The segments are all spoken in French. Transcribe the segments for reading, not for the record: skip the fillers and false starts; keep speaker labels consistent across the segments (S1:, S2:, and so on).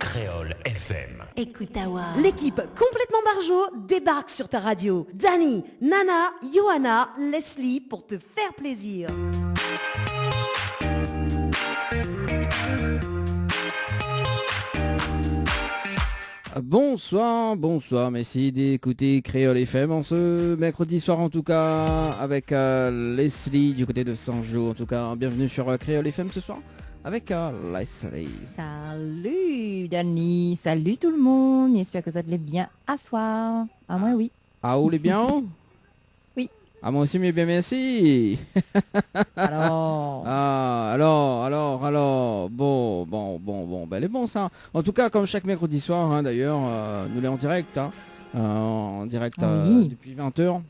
S1: Créole FM.
S2: Écoute-Awa.
S3: L'équipe complètement barjo débarque sur ta radio. Dani, Nana, Johanna, Leslie pour te faire plaisir.
S4: Bonsoir, merci d'écouter Créole FM en ce mercredi soir en tout cas avec Leslie du côté de Saint-Jean en tout cas. Bienvenue sur Créole FM ce soir avec Leslie.
S5: Salut Dani, salut tout le monde, j'espère que ça te l'est bien à soir. Ah moi oui.
S4: Ah vous les bien?
S5: Oui.
S4: Ah moi aussi mais bien merci.
S5: Alors.
S4: Alors, bon, ben elle est bon ça. En tout cas, comme chaque mercredi soir, hein, d'ailleurs, nous l'est en direct,
S5: Oui.
S4: depuis 20h.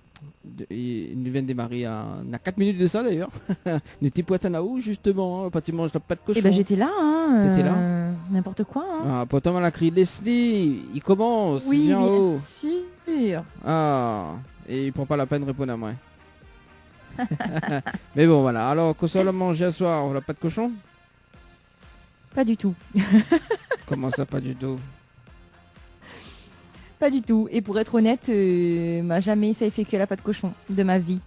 S4: Nous vient de démarrer à 4 minutes de ça d'ailleurs. Nous étions poitin à où justement, pratiquement je pas de cochon.
S5: Eh ben j'étais là, hein.
S4: T'étais là
S5: n'importe quoi, hein.
S4: Ah, pourtant on a crié Leslie, il commence,
S5: Oui,
S4: viens
S5: bien
S4: haut.
S5: sûr.
S4: Ah, et il prend pas la peine de répondre à moi. Mais bon voilà, alors qu'on soit manger à soir, on n'a pas de cochon?
S5: Pas du tout.
S4: Comment ça pas du tout?
S5: Pas du tout. Et pour être honnête, m'a jamais essayé fait que la pâte cochon de ma vie.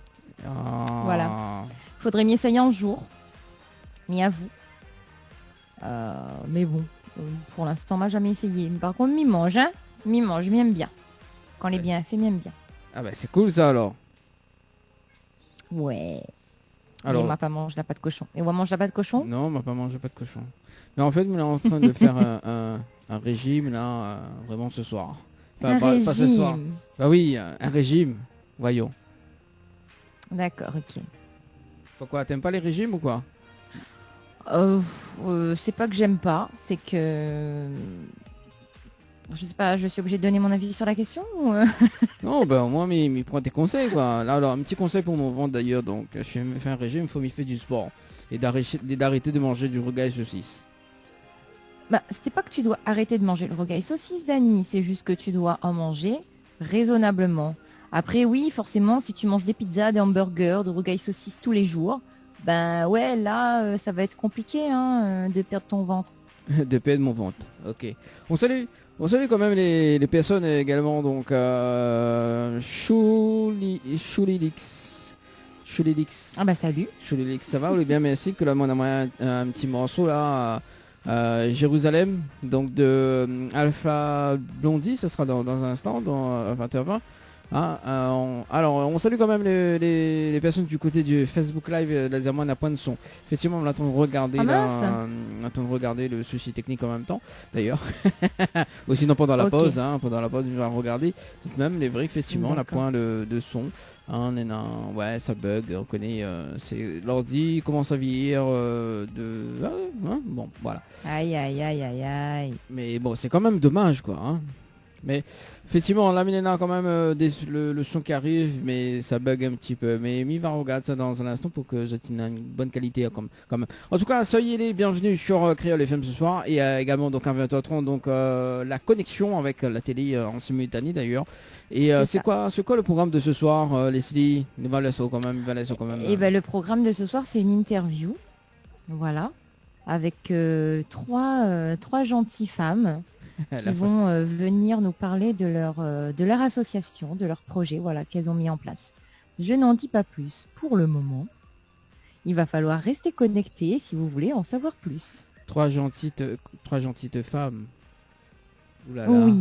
S4: Ah.
S5: Voilà. Faudrait m'y essayer un jour. Mais à vous. Mais bon, pour l'instant, m'a jamais essayé. Mais par contre, m'y mange, hein. M'y mange, m'aime bien. Quand les bien fait, m'aime bien.
S4: Ah bah c'est cool ça alors.
S5: Ouais.
S4: Alors,
S5: Et on va pas manger la pâte cochon. Et on va manger la pâte cochon?
S4: non, on va pas manger pas de cochon. Mais en fait, on est en train de faire un régime là, vraiment ce soir. Enfin,
S5: Un
S4: pas ce soir.
S5: régime.
S4: Bah oui, un régime. Voyons.
S5: D'accord, ok.
S4: Pourquoi, t'aimes pas les régimes ou quoi?
S5: C'est pas que j'aime pas, c'est que... Je sais pas, je suis obligée de donner mon avis sur la question ou...
S4: Non, bah moi, mais prends tes conseils quoi. Là, alors, un petit conseil pour mon ventre d'ailleurs. Donc, je fais un régime, il faut m'y faire du sport. Et d'arrêter de manger du rogaille saucisse.
S5: Bah, c'est pas que tu dois arrêter de manger le rogaille saucisse, Dani. C'est juste que tu dois en manger raisonnablement. Après, oui, forcément, si tu manges des pizzas, des hamburgers, de rogaille saucisse tous les jours, ben ouais, là, ça va être compliqué hein, de perdre ton ventre.
S4: De paix de mon ventre. Ok. On salue quand même les personnes également. Donc, Choulilix.
S5: Ah bah salut.
S4: Choulilix, ça va? Vous bien, merci. Que là, on a un petit morceau là. Jérusalem, donc de Alpha Blondie, ça sera dans un instant, dans 20h20. Hein, alors, on salue quand même les personnes du côté du Facebook Live. La Zermoine à point de son. Effectivement, on attend de regarder on attend de regarder le souci technique en même temps, d'ailleurs. Ou sinon pendant la pause, hein, on va regarder. Tout de même, les vrais, effectivement, la point de son. Hein, ouais, ça bug, on connaît. C'est l'ordi commence à vieillir bon, voilà.
S5: Aïe.
S4: Mais bon, c'est quand même dommage, quoi. Hein. Mais effectivement, là, il y a quand même le son qui arrive, mais ça bug un petit peu. Mais mi va regarder ça dans un instant pour que j'atteigne une bonne qualité quand même. En tout cas, soyez les bienvenus sur Créole FM ce soir et également donc à 20h30 donc la connexion avec la télé en simultané d'ailleurs. Et c'est quoi le programme de ce soir, Leslie? Il va laisser quand même.
S5: Et ben le programme de ce soir, c'est une interview, voilà, avec trois gentilles femmes. Qui vont venir nous parler de leur association, de leur projet, voilà, qu'elles ont mis en place. Je n'en dis pas plus pour le moment. Il va falloir rester connecté si vous voulez en savoir plus.
S4: Trois gentilles femmes. Ouh là là.
S5: Oui.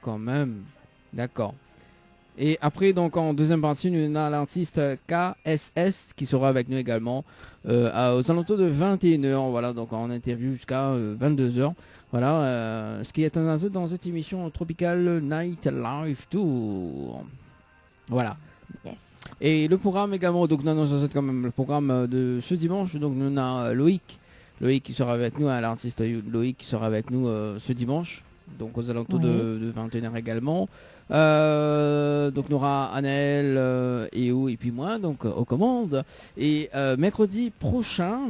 S4: Quand même. D'accord. Et après, donc en deuxième partie, nous avons l'artiste KSS qui sera avec nous également aux alentours de 21h. Voilà, donc en interview jusqu'à 22h. Voilà, ce qui est annoncé dans cette émission Tropical Night Live Tour. Voilà.
S5: Yes.
S4: Et le programme également, donc nous avons quand même le programme de ce dimanche. Donc nous avons Loïc qui sera avec nous, l'artiste Loïc qui sera avec nous ce dimanche. Donc aux alentours de 21h également. Donc nous aura Annelle et puis moi donc aux commandes. Et mercredi prochain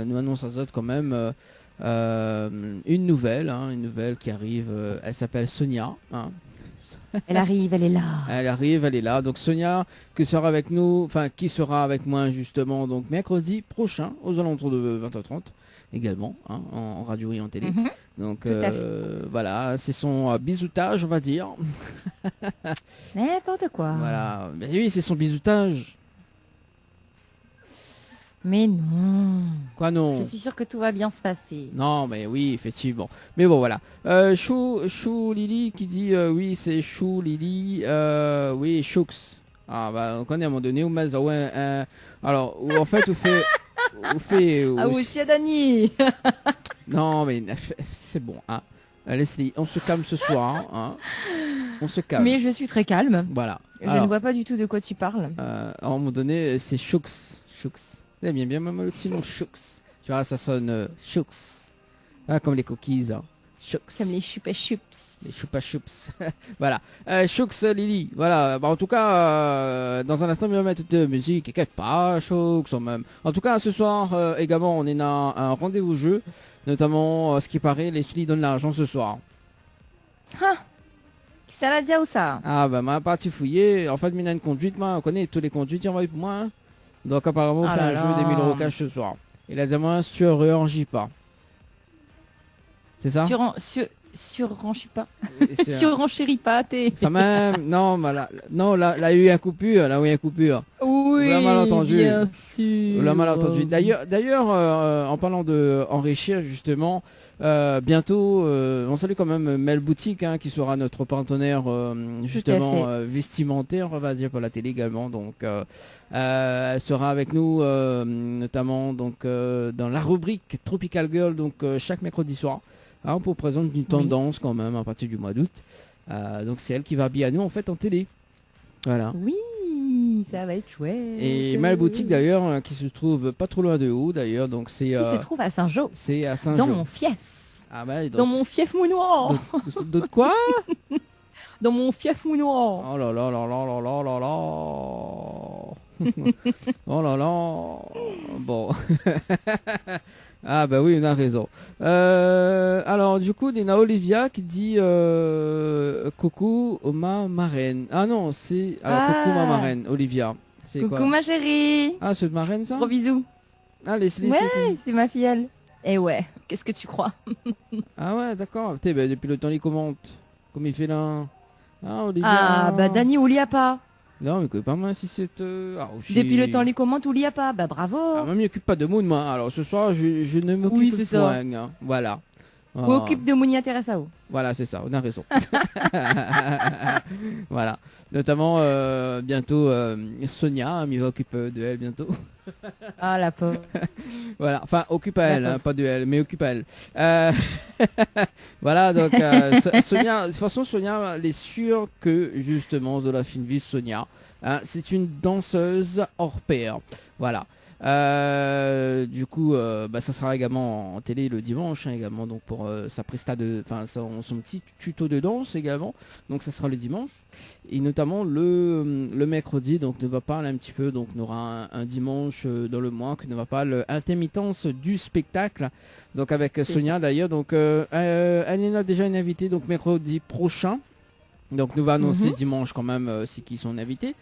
S4: nous annonçons quand même une nouvelle qui arrive. Elle s'appelle Sonia. Hein.
S5: Elle arrive, elle est là.
S4: Elle est là. Donc Sonia qui sera avec nous, qui sera avec moi justement donc mercredi prochain aux alentours de 20h30. également, hein, en radio et en télé.
S5: Mhm.
S4: Donc
S5: Tout à
S4: voilà, c'est son bisoutage, on va dire.
S5: N'importe quoi.
S4: Voilà, mais oui, c'est son bisoutage.
S5: Mais non.
S4: Quoi non?
S5: Je suis sûre que tout va bien se passer.
S4: Non, mais oui, effectivement. Mais bon, voilà. Chou Lily qui dit oui, c'est Chou Lily. Oui, Choux. Ah, bah, on connaît à un moment donné. Ou mais, ouais, alors, en fait, vous fait.
S5: Ah oui, c'est Dani.
S4: Non, mais c'est bon. Hein. Leslie, on se calme ce soir. Hein. On se calme.
S5: Mais je suis très calme.
S4: Voilà.
S5: Je
S4: Alors,
S5: ne vois pas du tout de quoi tu parles.
S4: à un moment donné, c'est Choux. Choux. Vous aimez bien même le petit nom Choux. Tu vois, ça sonne Choux. Ah, comme les cookies. Hein. Choux.
S5: Comme les chupa chups.
S4: Les choupa choups. Voilà. Choux Lily. Voilà. Bah, en tout cas, dans un instant, on va mettre de musique. Quelque pas Choux en même. En tout cas, ce soir, également, on est dans un rendez-vous jeu. Notamment, ce qui paraît, Leslie donne l'argent ce soir.
S5: Ça l'a dit où ça?
S4: Ah, bah, ma partie fouillée. En fait, Mina une conduite, moi, on connaît tous les conduites, il envoie pour moi. Hein. Donc, apparemment, on
S5: Ah
S4: fait
S5: là
S4: un jeu
S5: là.
S4: des 1000 € cash ce soir. Et la diamant sur pas. C'est ça?
S5: Surrenchéris pas.
S4: C'est-
S5: Surrenchéris pas, t'es.
S4: Ça même. Non, mais là, il y a eu un coupure. Là, où il y a une coupure.
S5: Oui,
S4: l'a mal entendu.
S5: bien sûr.
S4: On l'a mal entendu. D'ailleurs, en parlant de enrichir justement, bientôt, on salue quand même Mel Boutique, hein, qui sera notre partenaire justement vestimentaire, on va dire pour la télé également. Donc, elle sera avec nous notamment donc dans la rubrique Tropical Girl, donc chaque mercredi soir, hein, pour présenter une tendance quand même à partir du mois d'août. Donc c'est elle qui va habiller à nous en fait en télé. Voilà.
S5: Oui, ça va être chouette.
S4: Et Mal Boutique d'ailleurs, qui se trouve pas trop loin de haut d'ailleurs, donc c'est
S5: Qui se trouve à Saint-Jean.
S4: c'est à
S5: Dans
S4: Saint-Jean.
S5: mon fief.
S4: Ah bah,
S5: Dans mon fief mounoir.
S4: d'autres quoi?
S5: Dans mon fief mounoir.
S4: Oh là là là là là là là là. Oh là là. Bon. Ah bah oui, on a raison. Alors du coup, Nina Olivia qui dit coucou ma marraine. Ah non, c'est alors coucou ma marraine, Olivia. C'est
S5: Coucou
S4: quoi?
S5: ma chérie.
S4: Ah, c'est de marraine ça?
S5: Gros bisous.
S4: Ah, Leslie.
S5: Ouais, c'est ma filleule. Eh ouais, qu'est-ce que tu crois?
S4: Ah ouais, d'accord. Putain, bah, depuis le temps, il commente. Comme il fait là. Ah, Olivia.
S5: Ah, bah Dani, ou l'y a pas.
S4: Non, mais pas mal si c'est. Ah, aussi.
S5: Depuis le temps, les commandes, ou l'y a pas. Bah bravo.
S4: Ah, moi, je m'occupe pas de mots de moi. Alors ce soir, je ne m'occupe
S5: Oui, c'est
S4: de
S5: ça.
S4: moi, hein. Voilà.
S5: Ou occupe de Mounia Teresa.
S4: Voilà, c'est ça, on a raison. Voilà. Notamment, bientôt, Sonia, hein, il va occuper de elle bientôt.
S5: Ah, la pauvre.
S4: Voilà, enfin, occupe à elle,
S5: D'accord.
S4: hein, pas de elle, mais occupe à elle. Voilà, donc, Sonia, de toute façon, Sonia, elle est sûre que, justement, de la Finvis, Sonia, hein, c'est une danseuse hors pair. Voilà. Du coup, bah, ça sera également en télé le dimanche, hein, également, donc pour sa presta de, enfin, son petit tuto de danse également. Donc, ça sera le dimanche. Et notamment le mercredi, donc ne va parler un petit peu, donc on aura un dimanche dans le mois que ne va pas l'intermittence du spectacle, donc avec Sonia d'ailleurs, donc elle a déjà une invitée donc mercredi prochain, donc nous va annoncer dimanche quand même c'est qui sont invités,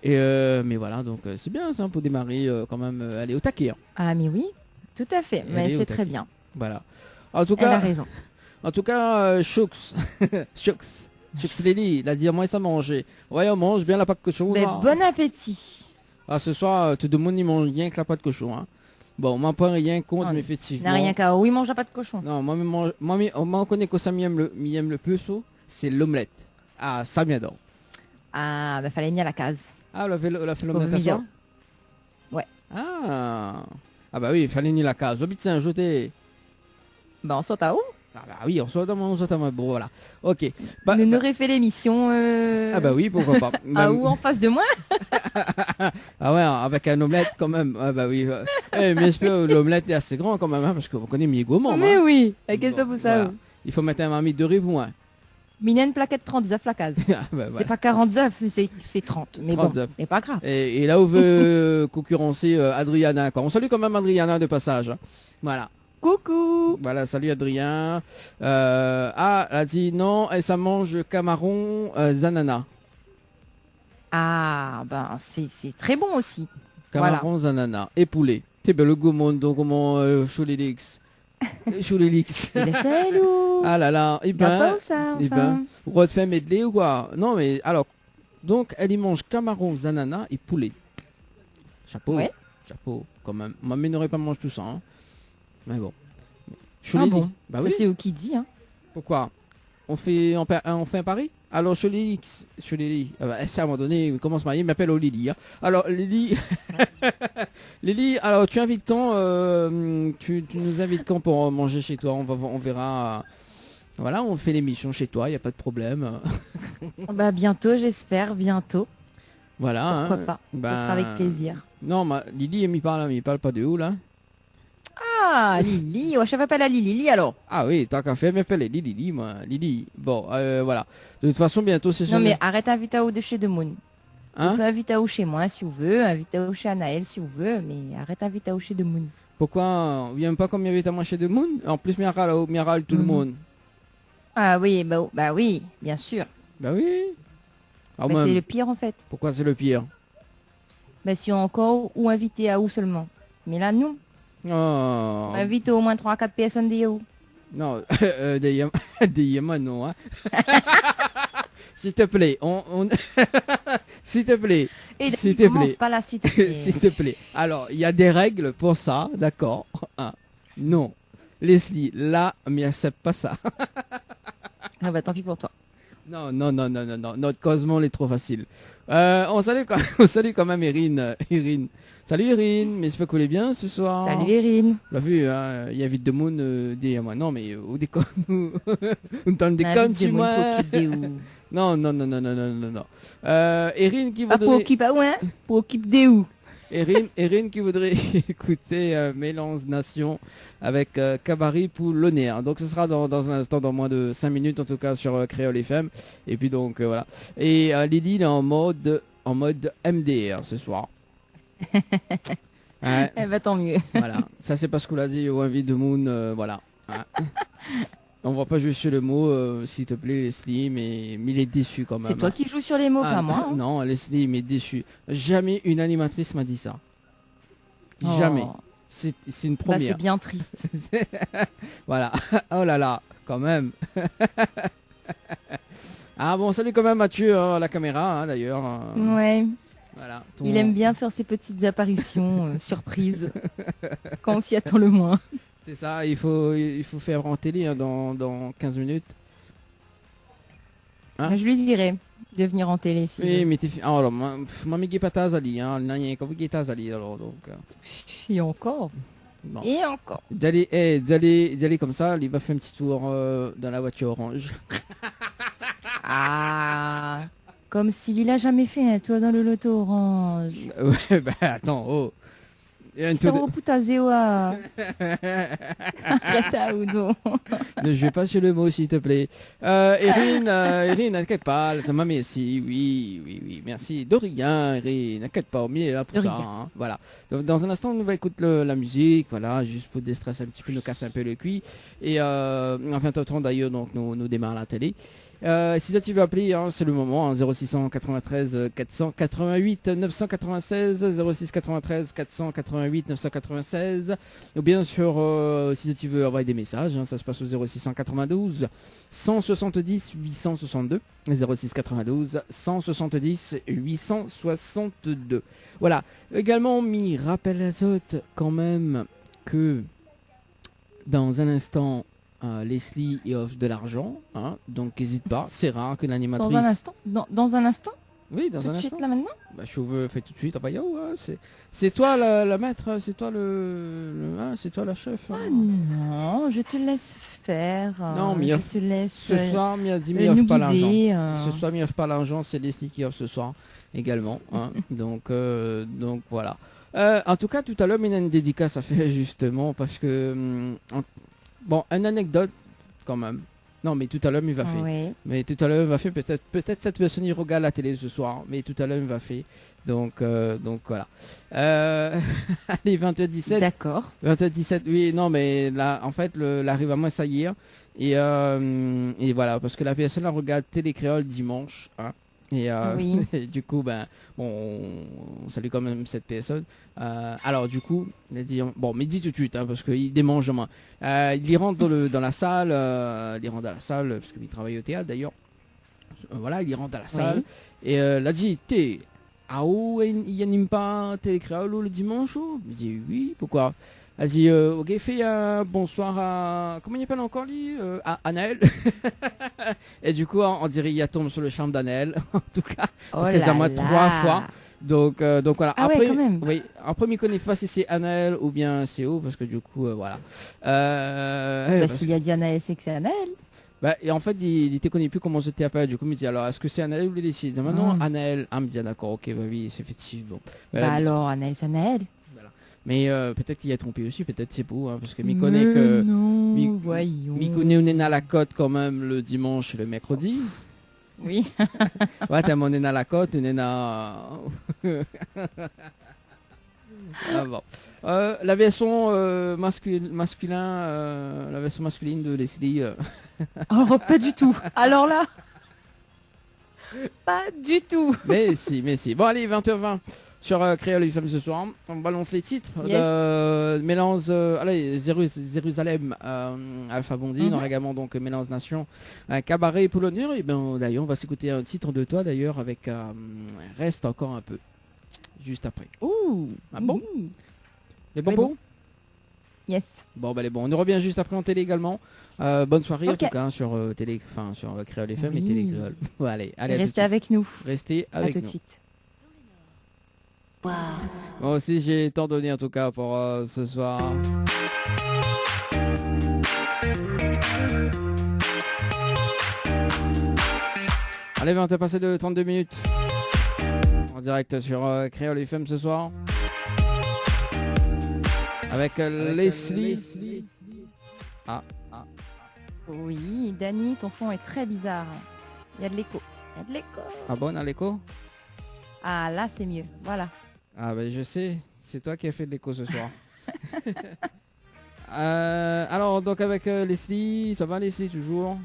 S4: et mais voilà, donc c'est bien ça pour démarrer quand même, aller au taquet, hein.
S5: Ah, mais oui, tout à fait.
S4: Elle
S5: Mais
S4: est au
S5: c'est
S4: taquet.
S5: très bien.
S4: Voilà. En tout
S5: Elle a
S4: cas,
S5: raison.
S4: Choux, Lily, il a dit moi ça manger. Ouais, on mange bien la pâte de cochon.
S5: Ben,
S4: là.
S5: bon appétit.
S4: Ah, ce soir, tout le monde n'y mange rien que la pâte de cochon. Hein. Bon, moi pas rien contre,
S5: Oh,
S4: mais effectivement.
S5: N'a rien qu'à. Oui, mange pas de cochon.
S4: Non, moi, on connaît que ça m'aime le plus, c'est l'omelette. Ah, ça m'y adore.
S5: Ah, bah fallait venir à la case.
S4: Ah, elle a fait
S5: Faut
S4: l'omelette à
S5: venir.
S4: soir?
S5: Ouais.
S4: Ah. Ah bah oui, il fallait ni la case. Oh, putain, jeté.
S5: Bah on saute à où?
S4: Ah bah oui, on soit dans ma bon, voilà. Ok. Bah,
S5: Nous aurait fait l'émission.
S4: Ah bah oui, pourquoi pas.
S5: À où en face de moi?
S4: Ah ouais, avec un omelette quand même. Ah bah oui. Mais j'espère que l'omelette est assez grand quand même, hein, parce que vous connaissez mi gourmand.
S5: Mais
S4: hein.
S5: oui, t'inquiète pas
S4: Bon,
S5: pour ça.
S4: voilà. Il faut mettre un marmite de riz moins.
S5: Minen plaquette 30 œufs la case.
S4: Ah bah,
S5: C'est
S4: voilà.
S5: pas 40 œufs, c'est 30. Mais
S4: 30
S5: bon,
S4: œufs.
S5: c'est pas grave.
S4: Et là, on veut concurrencer Adriana. Quoi. On salue quand même Adriana de passage. Hein. Voilà.
S5: Coucou.
S4: Voilà, salut Adrien. Ah, elle a dit non, et ça mange camaron zanana.
S5: Ah, ben c'est très bon aussi.
S4: Camaron zanana. Et poulet. C'est bien le gourmand, donc comment Cholélix. Choulélix.
S5: Hello.
S4: Ah là là, et
S5: Pas ça,
S4: eh ben, refait medley ou quoi? Non mais alors, donc elle y mange camarons, ananas et poulet. Chapeau,
S5: Ouais.
S4: chapeau quand même. Ma mère n'aurait pas mangé tout ça, hein. Mais bon.
S5: Ah
S4: Choulélix.
S5: bon.
S4: Bah
S5: Ça
S4: oui.
S5: c'est au qui dit. Hein.
S4: Pourquoi? On fait un pari? Alors Choulélix, c'est à un moment donné, il commence à se marier, il m'appelle Lily. Hein. Alors Lily, Lily, alors tu invites quand tu nous invites quand pour manger chez toi? On verra. Voilà, on fait l'émission chez toi, il y a pas de problème.
S5: Bah bientôt, j'espère, bientôt.
S4: Voilà.
S5: Pourquoi
S4: hein.
S5: pas.
S4: Bah,
S5: Ça sera avec plaisir.
S4: Non, Lily, elle m'y parle, mais il parle pas de où là?
S5: Ah, Lily, je savais pas la Lily alors.
S4: Ah oui, tant qu'à faire, elle m'appelle Lily, moi. Lily. Bon, voilà. De toute façon, bientôt c'est
S5: Non
S4: sur
S5: mais arrête d'inviter à de chez De Moon.
S4: Hein?
S5: Tu peux inviter à chez moi si vous veux, inviter à chez Anaël si vous veux, mais arrête d'inviter à chez De Moon.
S4: Pourquoi on vient pas comme il y avait à manger de Moon? En plus, Miral tout le
S5: Mhm.
S4: monde.
S5: Ah oui, bah oui, bien sûr.
S4: Bah oui. Ah,
S5: Bah,
S4: même.
S5: c'est le pire en fait.
S4: Pourquoi c'est le pire?
S5: Bah si on encore ou invité à où seulement. Mais là non,
S4: Oh.
S5: invite au moins 3-4 personnes des où.
S4: Non, des Yémen, non. Hein. S'il te plaît, s'il te plaît,
S5: Et
S4: s'il te
S5: commence
S4: plaît,
S5: pas là s'il te plaît.
S4: s'il te plaît. Alors, il y a des règles pour ça, d'accord? Hein. Non. Leslie, là, mais accepte pas ça.
S5: Ah bah tant pis pour toi.
S4: Non. Notre Cosmo, elle est trop facile. On salue quand même Irine. Salut Irine, mais j'espère que vous allez bien ce soir.
S5: Salut Erin.
S4: L'a vu, hein, il y a vite de monde des moi. Non, mais où des connes Où t'en des connes sur moi? Non. Erin qui
S5: Pas pour
S4: voudrait.
S5: occuper où hein? Pour occuper des où?
S4: Erin qui voudrait écouter Mélange Nation avec Cabaret pour l'honneur. Donc ce sera dans un instant, dans moins de 5 minutes en tout cas sur Créole FM. Et puis donc voilà. Et Lily il est en mode MDR ce soir. Ouais,
S5: Eh bah tant mieux.
S4: voilà. Ça c'est parce qu'on l'a dit au Invite de Moon. Voilà. Hein. On va pas jouer sur le mot, s'il te plaît, Leslie, mais il est déçu quand même.
S5: C'est toi qui joues sur les mots, pas moi. hein.
S4: Non, Leslie, il est déçu. Jamais une animatrice m'a dit ça. Jamais.
S5: Oh.
S4: C'est une
S5: Bah,
S4: première.
S5: c'est bien triste.
S4: Voilà. Oh là là, quand même. Ah bon, salut quand même Mathieu à la caméra, hein, d'ailleurs.
S5: Ouais.
S4: Voilà.
S5: Il aime bien faire ses petites apparitions surprises quand on s'y attend le moins.
S4: C'est ça, il faut faire en télé hein, dans 15 minutes. Hein?
S5: Je lui dirai de venir en télé. Si
S4: Oui, mais t'es... Ah, alors, mamie qui est pas tazali, hein. Non, il y a comme qui est tazali, alors, donc...
S5: Et encore.
S4: Bon.
S5: Et encore.
S4: D'aller comme ça, il va faire un petit tour dans la voiture orange.
S5: Ah. Comme s'il a jamais fait un tour dans le loto orange.
S4: Ouais, bah attends, oh. Et un
S5: Ça
S4: tour
S5: va putain à... Arrête ou non.
S4: Ne jouez pas sur le mot, s'il te plaît. Erin, n'inquiète pas, ta maman est ici. Oui, merci. De rien, Erin, n'inquiète pas, mais elle est là pour
S5: De
S4: ça.
S5: rien.
S4: Hein. Voilà. Donc, dans un instant, on va écouter la musique, voilà, juste pour déstresser un petit peu, nous casser un peu le cuit. Et en 20h30 d'ailleurs, donc, nous démarre la télé. Si ça tu veux appeler, hein, c'est le moment, hein, 0693 488 996, 06 93 488 996, ou bien sûr, si tu veux envoyer des messages, hein, ça se passe au 0692 170 862, 06 92 170 862. Voilà. Également, m'y rappelle azote quand même que dans un instant, Leslie y offre de l'argent, hein, donc n'hésite pas, c'est rare que l'animatrice...
S5: Dans un instant. Dans un instant.
S4: Oui, dans
S5: Tout
S4: un
S5: de suite
S4: instant.
S5: là maintenant.
S4: Bah, je veux faire tout de suite, ah bah yo, hein, c'est toi la maître, c'est toi hein, c'est toi la chef. Hein.
S5: Ah non, je te laisse faire.
S4: Non, mais
S5: je te laisse
S4: Ce soir, il
S5: nous
S4: offre pas l'argent.
S5: guider.
S4: Ce soir, il offre pas l'argent, c'est Leslie qui offre ce soir également. Hein. donc voilà. En tout cas, tout à l'heure, il y a une dédicace à faire justement parce que... bon, une anecdote quand même. Non, mais tout à l'heure, il va faire.
S5: Oui.
S4: Mais tout à l'heure, il va faire. Peut-être cette personne, il regarde la télé ce soir. Mais tout à l'heure, il va faire. Donc voilà. Allez, 20h17.
S5: D'accord.
S4: 20h17, oui, non, mais là, en fait, l'arrive à moi, ça y est. Et voilà, parce que la personne, elle regarde Télé Créole dimanche. Hein, Et,
S5: Oui.
S4: et du coup, ben, bon, on salue quand même cette personne. Alors du coup, il a dit, bon, mais dis tout de suite, hein, parce qu'il démange moi. Il y rentre dans la salle, il y rentre dans la salle, parce qu'il travaille au théâtre d'ailleurs. Voilà, il rentre dans la salle. Et il a dit, t'es, ah où il y anime pas tes créoles le dimanche? Il dit, oui, pourquoi? Elle dit, ok, fais un bonsoir à, comment il appelle encore lui? À Anaël. Et du coup, on dirait il tombe sur le charme d'Anaël, en tout cas, parce qu'elle a moins 3 fois. Donc voilà.
S5: Ah
S4: après,
S5: ouais, quand même.
S4: oui, après, il connaît pas si c'est Anaël ou bien CO, parce que du coup, voilà.
S5: S'il a dit Anaël, c'est que c'est Anaël.
S4: Bah, et en fait, il ne connaît plus comment se appelé. Du coup, il me dit alors, est-ce que c'est Anaël ou les décide? Non, Anaël. Ah, il me dit, d'accord, ok, bah oui, c'est effectivement.
S5: Alors, Anaël, c'est Anaël.
S4: Mais peut-être qu'il a trompé aussi, peut-être c'est beau, hein, parce que m'y connaît que.
S5: Non, voyons.
S4: M'y connaît on est à la côte quand même le dimanche et le mercredi.
S5: Oui.
S4: Ouais, t'as mon à la côte, on est à. Ah, bon. La version la version masculine de Leslie.
S5: Oh, pas du tout. Alors là, pas du tout.
S4: Mais si. Bon, allez, 20h20. Sur Créole FM ce soir, on balance les titres.
S5: Yes.
S4: Mélange, allez, Jérusalem, Alpha Bondi, on aura également donc Mélange Nation, Cabaret et Polonure. Et ben d'ailleurs, on va s'écouter un titre de toi d'ailleurs avec Reste encore un peu, juste après.
S5: Ouh.
S4: Ah bon? Les bons pots?
S5: Yes.
S4: Bon, bah les bons. On revient juste après en télé également. Bonne soirée en tout cas sur télé, enfin sur Créole FM et Télé Créole. Bon, allez,
S5: restez avec nous.
S4: Restez avec nous.
S5: À tout de suite.
S4: Moi aussi j'ai tant donné en tout cas pour ce soir. Allez, on va passer de 32 minutes en direct sur Créole FM ce soir avec Leslie.
S5: Oui, Dani, ton son est très bizarre. Il y a de l'écho.
S4: Ah bon, à l'écho?
S5: Ah là c'est mieux, voilà.
S4: Ah ben je sais, c'est toi qui as fait de l'écho ce soir. Alors donc avec Leslie, ça va Leslie toujours?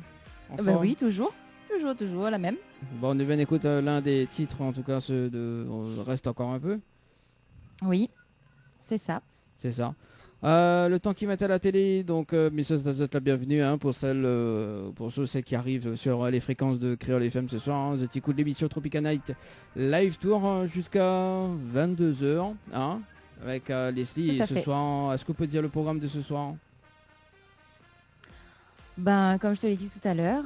S5: Oui, toujours la même.
S4: Bon, on écoute l'un des titres, en tout cas ceux de on reste encore un peu.
S5: Oui, c'est ça.
S4: C'est ça. Le temps qui met à la télé, donc Mrs. Dazot, la bienvenue hein, pour ceux qui arrivent sur les fréquences de Créole FM ce soir. Hein, je t'écoute l'émission Tropica Night Live Tour jusqu'à 22h hein, avec Leslie. Et ce soir, est-ce que vous pouvez dire le programme de ce soir?
S5: Ben, comme je te l'ai dit tout à l'heure,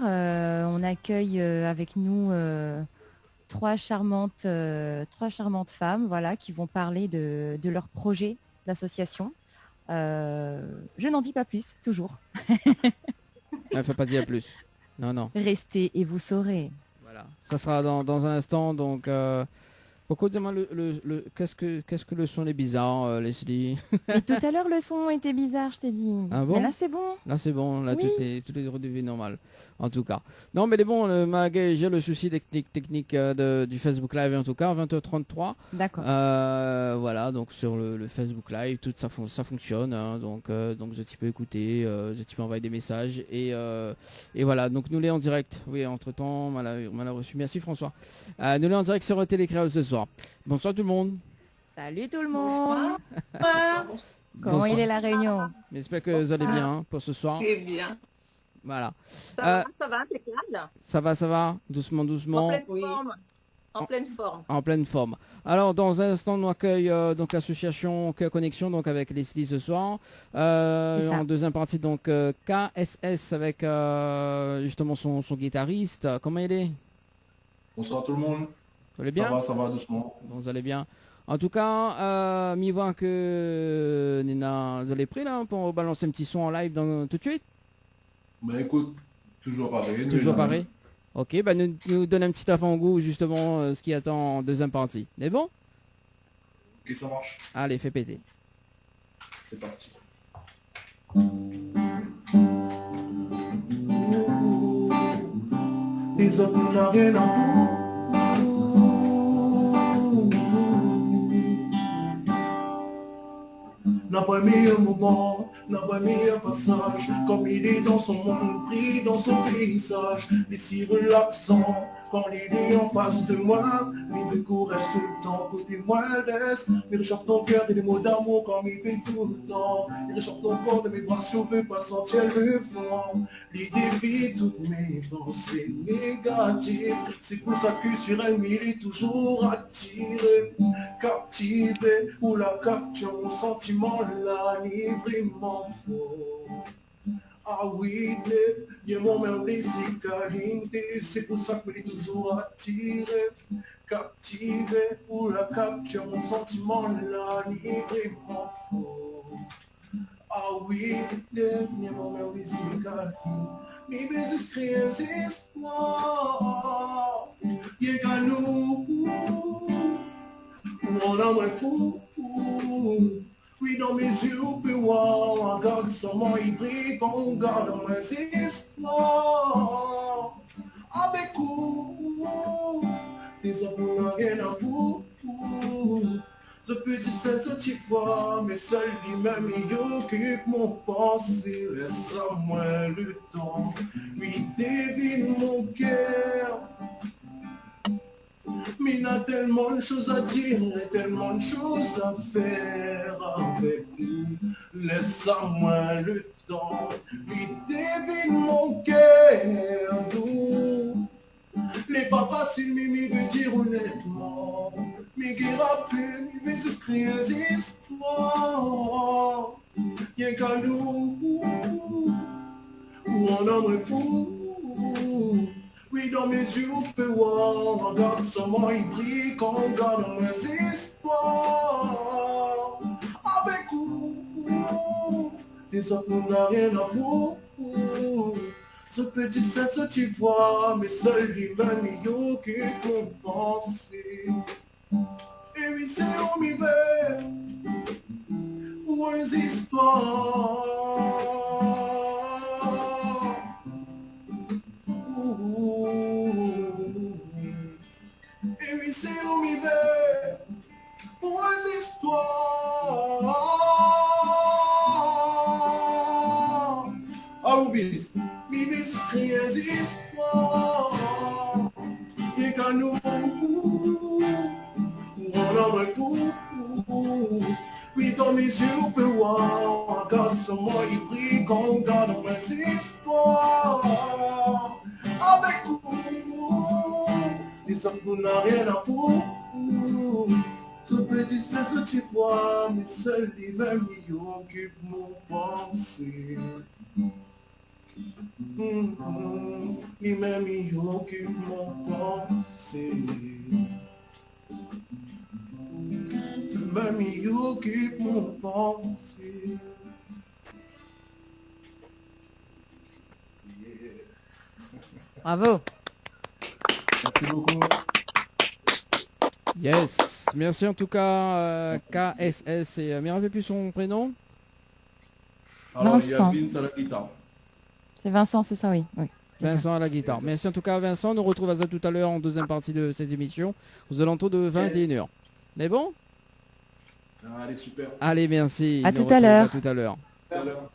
S5: on accueille avec nous trois charmantes femmes, voilà, qui vont parler de leur projet d'association. Je n'en dis pas plus, toujours.
S4: Il ne faut pas dire plus. Non.
S5: Restez et vous saurez.
S4: Voilà. Ça sera dans un instant. Donc, pourquoi dis-moi qu'est-ce que le son est bizarre, Leslie?
S5: Et tout à l'heure, le son était bizarre, je t'ai dit.
S4: Ah bon?
S5: Mais là, c'est bon.
S4: Là, c'est bon. Là,
S5: oui.
S4: tout est redevenu normal. En tout cas. Non, mais bon, j'ai le souci technique du Facebook Live, en tout cas, 20h33.
S5: D'accord.
S4: Voilà, donc sur le Facebook Live, tout ça fonctionne. Hein, donc tu peux écouter, tu peux envoyer des messages. Et voilà, donc nous les en direct. Oui, entre-temps, on l'a reçu. Merci François. Nous les en direct sur Télé Créole ce soir. Bonsoir tout le monde.
S5: Salut tout le monde. Comment il est la réunion?
S4: J'espère que vous allez bien hein, pour ce soir.
S1: Très bien.
S4: Voilà.
S1: Ça va, impeccable.
S4: Ça va, doucement.
S1: En pleine forme.
S4: En pleine forme. Alors, dans un instant, nous accueille donc l'association Cœur Connexion, donc avec Leslie ce soir. En deuxième partie, donc KSS avec justement son guitariste. Comment il est?
S2: Bonsoir tout le monde.
S4: Vous allez bien?
S2: Ça va doucement.
S4: Bon, vous allez bien. En tout cas, m'y voit que Nina, vous allez pris là pour balancer un petit son en live tout de suite?
S2: Ben écoute, toujours pareil.
S4: Toujours pareil. Ok, bah nous donne un petit avant-goût justement ce qui attend en deuxième partie. Mais bon?
S2: Ok, ça marche.
S4: Allez, fais péter.
S2: C'est parti. Les hommes n'ont rien à vous. N'a pas meilleur moment, n'a pas meilleur passage. Comme il est dans son monde, pris dans son paysage. Les si relaxant, Quand l'idée en face de moi, mes vécus restent tout le temps côté moi laisse. Il réchauffe ton cœur et des mots d'amour comme il fait tout le temps. Il réchauffe ton corps de mes bras chauffés, pas sentir le vent. L'idée vit toutes mes pensées négatives. C'est pour ça que sur elle, il est toujours attiré, captivé, ou la capture, mon sentiment là, n'est vraiment faux. Ah oui, il y a mon même c'est qualité, c'est pour ça que je suis toujours attiré, captivé, ou la capture, mon sentiment là, n'est vraiment faux. Ah oui, il y a mon même c'est qualité, mes baisers créent moi, il y a nous, on a moins fou. Oui, dans mes yeux, on peut voir, regarde seulement hybride, on garde mon existence. Avec vous, des hommes n'ont rien à vous. Ce petit sensitif fois, mais seul lui-même, il occupe mon pensée. Laisse-moi le temps, lui devine mon cœur. Mais il a tellement de choses à dire, tellement de choses à faire avec vous. Laisse-moi le temps, lui devine mon cœur doux. Les pas facile, mais il veut dire honnêtement. Mais qui rappelle, il veut s'inscrire des histoires. Y'a qu'à nous, où on en est fou. Oui, dans mes yeux, on peut voir, regarde seulement il brille quand on regarde mes histoires. Avec vous, des autres n'ont rien à vous. Ce petit sensitif voix, mais seul lui-même il occupe mon pensée. Et oui, c'est où m'y va, pour les histoires. Et oui, c'est où m'y va, pour les histoires. Ah, oui, mi vis crient histoires. Et qu'à nous, on en est fou. Oui, dans mes yeux, on peut voir, regarde seulement il brille quand on regarde mes histoires. Avec vous, des hommes n'a rien à foutre. Ce petit sensitif voix, mais seul lui-même il occupe mon pensée. Lui-même il occupe mon pensée. Lui-même il occupe mon pensée.
S5: Bravo.
S2: Merci beaucoup.
S4: Yes, merci en tout cas KSS et mais rappelez plus son prénom.
S2: Alors, il y a
S5: Vincent.
S2: Vince à la guitare.
S5: C'est Vincent, c'est ça, oui. Oui.
S4: Vincent à la guitare. Merci en tout cas Vincent, on nous retrouve à ça tout à l'heure en deuxième partie de cette émission, aux alentours de 21h. Mais bon,
S2: Allez, super.
S4: allez merci.
S5: À
S4: Nous
S5: tout à
S4: retrouvons
S5: l'heure.
S4: À tout à l'heure.
S2: À tout à l'heure.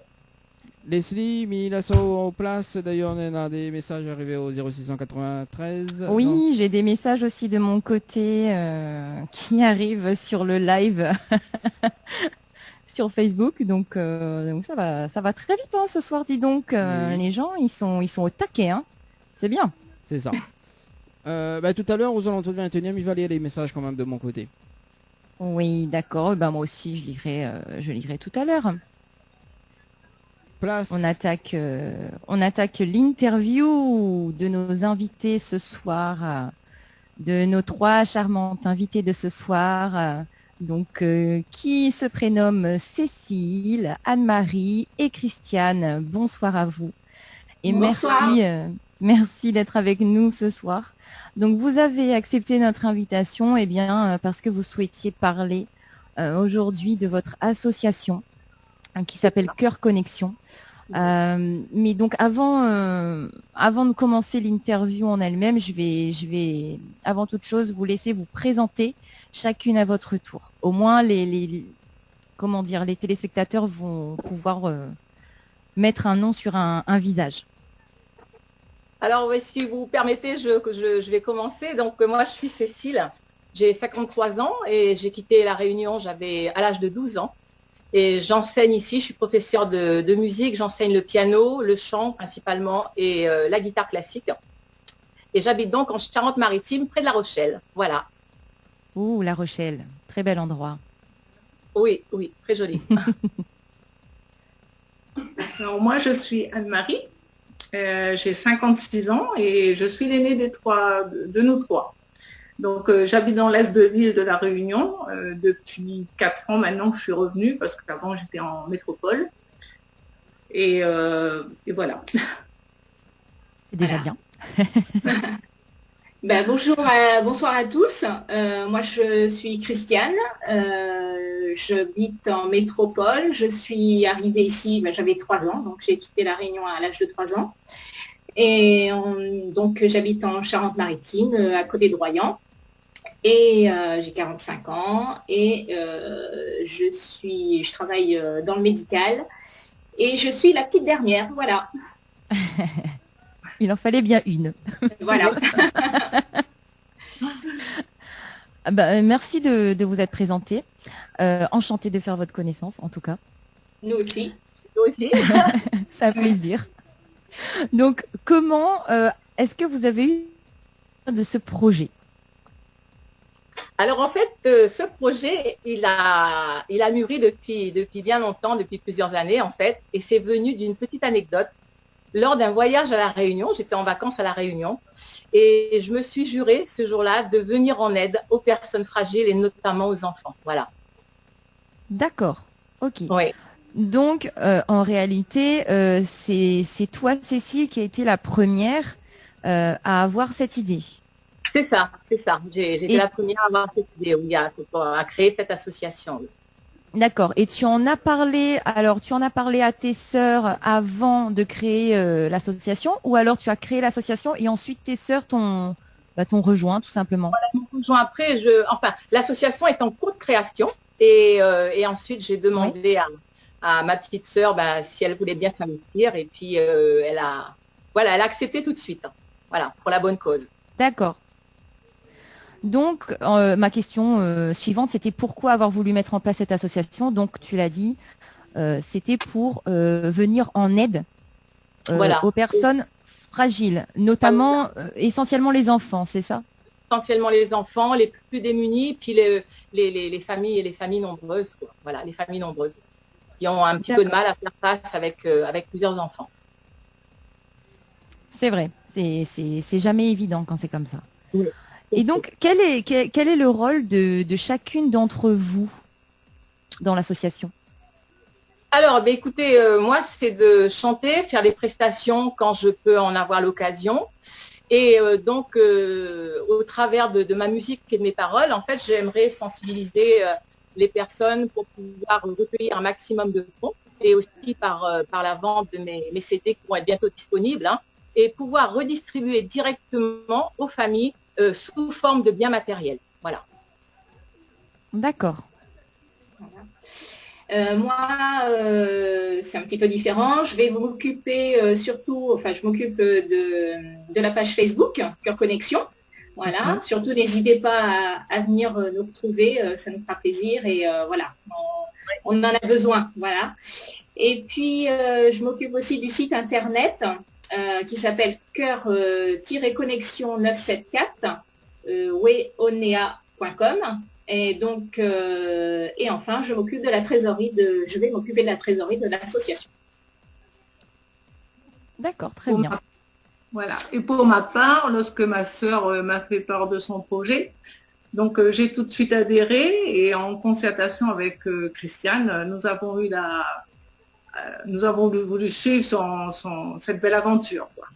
S4: Leslie, mis la en place. D'ailleurs, on a des messages arrivés au 0693.
S5: Oui,
S4: Non.
S5: j'ai des messages aussi de mon côté qui arrivent sur le live sur Facebook. Donc ça va très vite hein, ce soir, dis donc.
S4: Oui.
S5: Les gens, ils sont au taquet. Hein. C'est bien.
S4: C'est ça. Tout à l'heure, aux alentours de 21h, il va lire les messages quand même de mon côté.
S5: Oui, d'accord. Ben, moi aussi, je lirai tout à l'heure.
S4: Place.
S5: On attaque l'interview de nos invités ce soir, de nos trois charmantes invitées de ce soir, qui se prénomment Cécile, Anne-Marie et Christiane. Bonsoir à vous et
S1: Bonsoir.
S5: merci d'être avec nous ce soir. Donc vous avez accepté notre invitation, parce que vous souhaitiez parler aujourd'hui de votre association qui s'appelle Cœur Connexion. Mais donc avant de commencer l'interview en elle-même, je vais avant toute chose vous laisser vous présenter chacune à votre tour. Au moins les téléspectateurs vont pouvoir mettre un nom sur un visage.
S1: Alors, oui, si vous permettez, je vais commencer. Donc, moi, je suis Cécile. J'ai 53 ans et j'ai quitté La Réunion, à l'âge de 12 ans. Et j'enseigne ici, je suis professeure de musique, j'enseigne le piano, le chant principalement et la guitare classique. Et j'habite donc en Charente-Maritime, près de La Rochelle. Voilà.
S5: Ouh, La Rochelle, très bel endroit.
S1: Oui, oui, très joli.
S6: Alors, moi, je suis Anne-Marie, j'ai 56 ans et je suis l'aînée de nous trois. Donc, j'habite dans l'est de l'île de La Réunion. Depuis 4 ans maintenant que je suis revenue parce qu'avant, j'étais en métropole. Et voilà.
S5: C'est déjà bien.
S7: Bonjour, bonsoir à tous. Moi, je suis Christiane. J'habite en métropole. Je suis arrivée ici, j'avais 3 ans, donc j'ai quitté La Réunion à l'âge de 3 ans. Et donc, j'habite en Charente-Maritime, à côté de Royan. Et j'ai 45 ans et je travaille dans le médical. Et je suis la petite dernière, voilà.
S5: Il en fallait bien une.
S7: Voilà.
S5: Merci de vous être présenté. Enchantée de faire votre connaissance, en tout cas.
S7: Nous aussi.
S1: Nous aussi.
S5: C'est un plaisir. Donc, comment est-ce que vous avez eu de ce projet?
S1: Alors en fait, ce projet, il a mûri depuis bien longtemps, depuis plusieurs années en fait, et c'est venu d'une petite anecdote. Lors d'un voyage à La Réunion, j'étais en vacances à La Réunion, et je me suis juré ce jour-là de venir en aide aux personnes fragiles et notamment aux enfants. Voilà.
S5: D'accord, ok.
S1: Oui.
S5: Donc, en réalité, c'est toi, Cécile, qui a été la première à avoir cette idée.
S1: C'est ça, c'est ça. J'ai été la première à avoir cette idée, à créer cette association. Oui.
S5: D'accord. Et tu en as parlé à tes sœurs avant de créer l'association, ou alors tu as créé l'association et ensuite tes sœurs t'ont rejoint tout simplement?
S1: Voilà, ils m'ont rejoint après. L'association est en cours de création et ensuite j'ai demandé à ma petite sœur si elle voulait bien s'investir et puis elle a accepté tout de suite. Hein. Voilà, pour la bonne cause.
S5: D'accord. Donc, ma question suivante, c'était pourquoi avoir voulu mettre en place cette association? Donc, tu l'as dit, c'était pour venir en aide aux personnes fragiles, notamment essentiellement les enfants, c'est ça?
S1: Essentiellement les enfants, les plus démunis, puis les familles et les familles nombreuses, quoi. Voilà, les familles nombreuses qui ont un petit peu de mal à faire face avec plusieurs enfants.
S5: C'est vrai, c'est jamais évident quand c'est comme ça.
S1: Oui.
S5: Et donc, quel est le rôle de chacune d'entre vous dans l'association?
S1: Alors, écoutez, moi, c'est de chanter, faire des prestations quand je peux en avoir l'occasion. Et donc, au travers de ma musique et de mes paroles, en fait, j'aimerais sensibiliser les personnes pour pouvoir recueillir un maximum de fonds et aussi par la vente de mes CD qui vont être bientôt disponibles, hein, et pouvoir redistribuer directement aux familles sous forme de biens matériels. Voilà.
S5: D'accord.
S7: Voilà. Moi, c'est un petit peu différent. Je vais m'occuper je m'occupe de la page Facebook, Cœur Connexion. Voilà. Surtout, n'hésitez pas à venir nous retrouver, ça nous fera plaisir et voilà, on en a besoin. Voilà. Et puis, je m'occupe aussi du site internet qui s'appelle cœur-connexion 974 weonea.com. Et donc, et enfin, je vais m'occuper de la trésorerie de l'association.
S5: D'accord, très bien.
S6: Voilà. Et pour ma part, lorsque ma sœur m'a fait part de son projet, donc j'ai tout de suite adhéré et en concertation avec Christiane, nous avons voulu suivre cette belle aventure, quoi.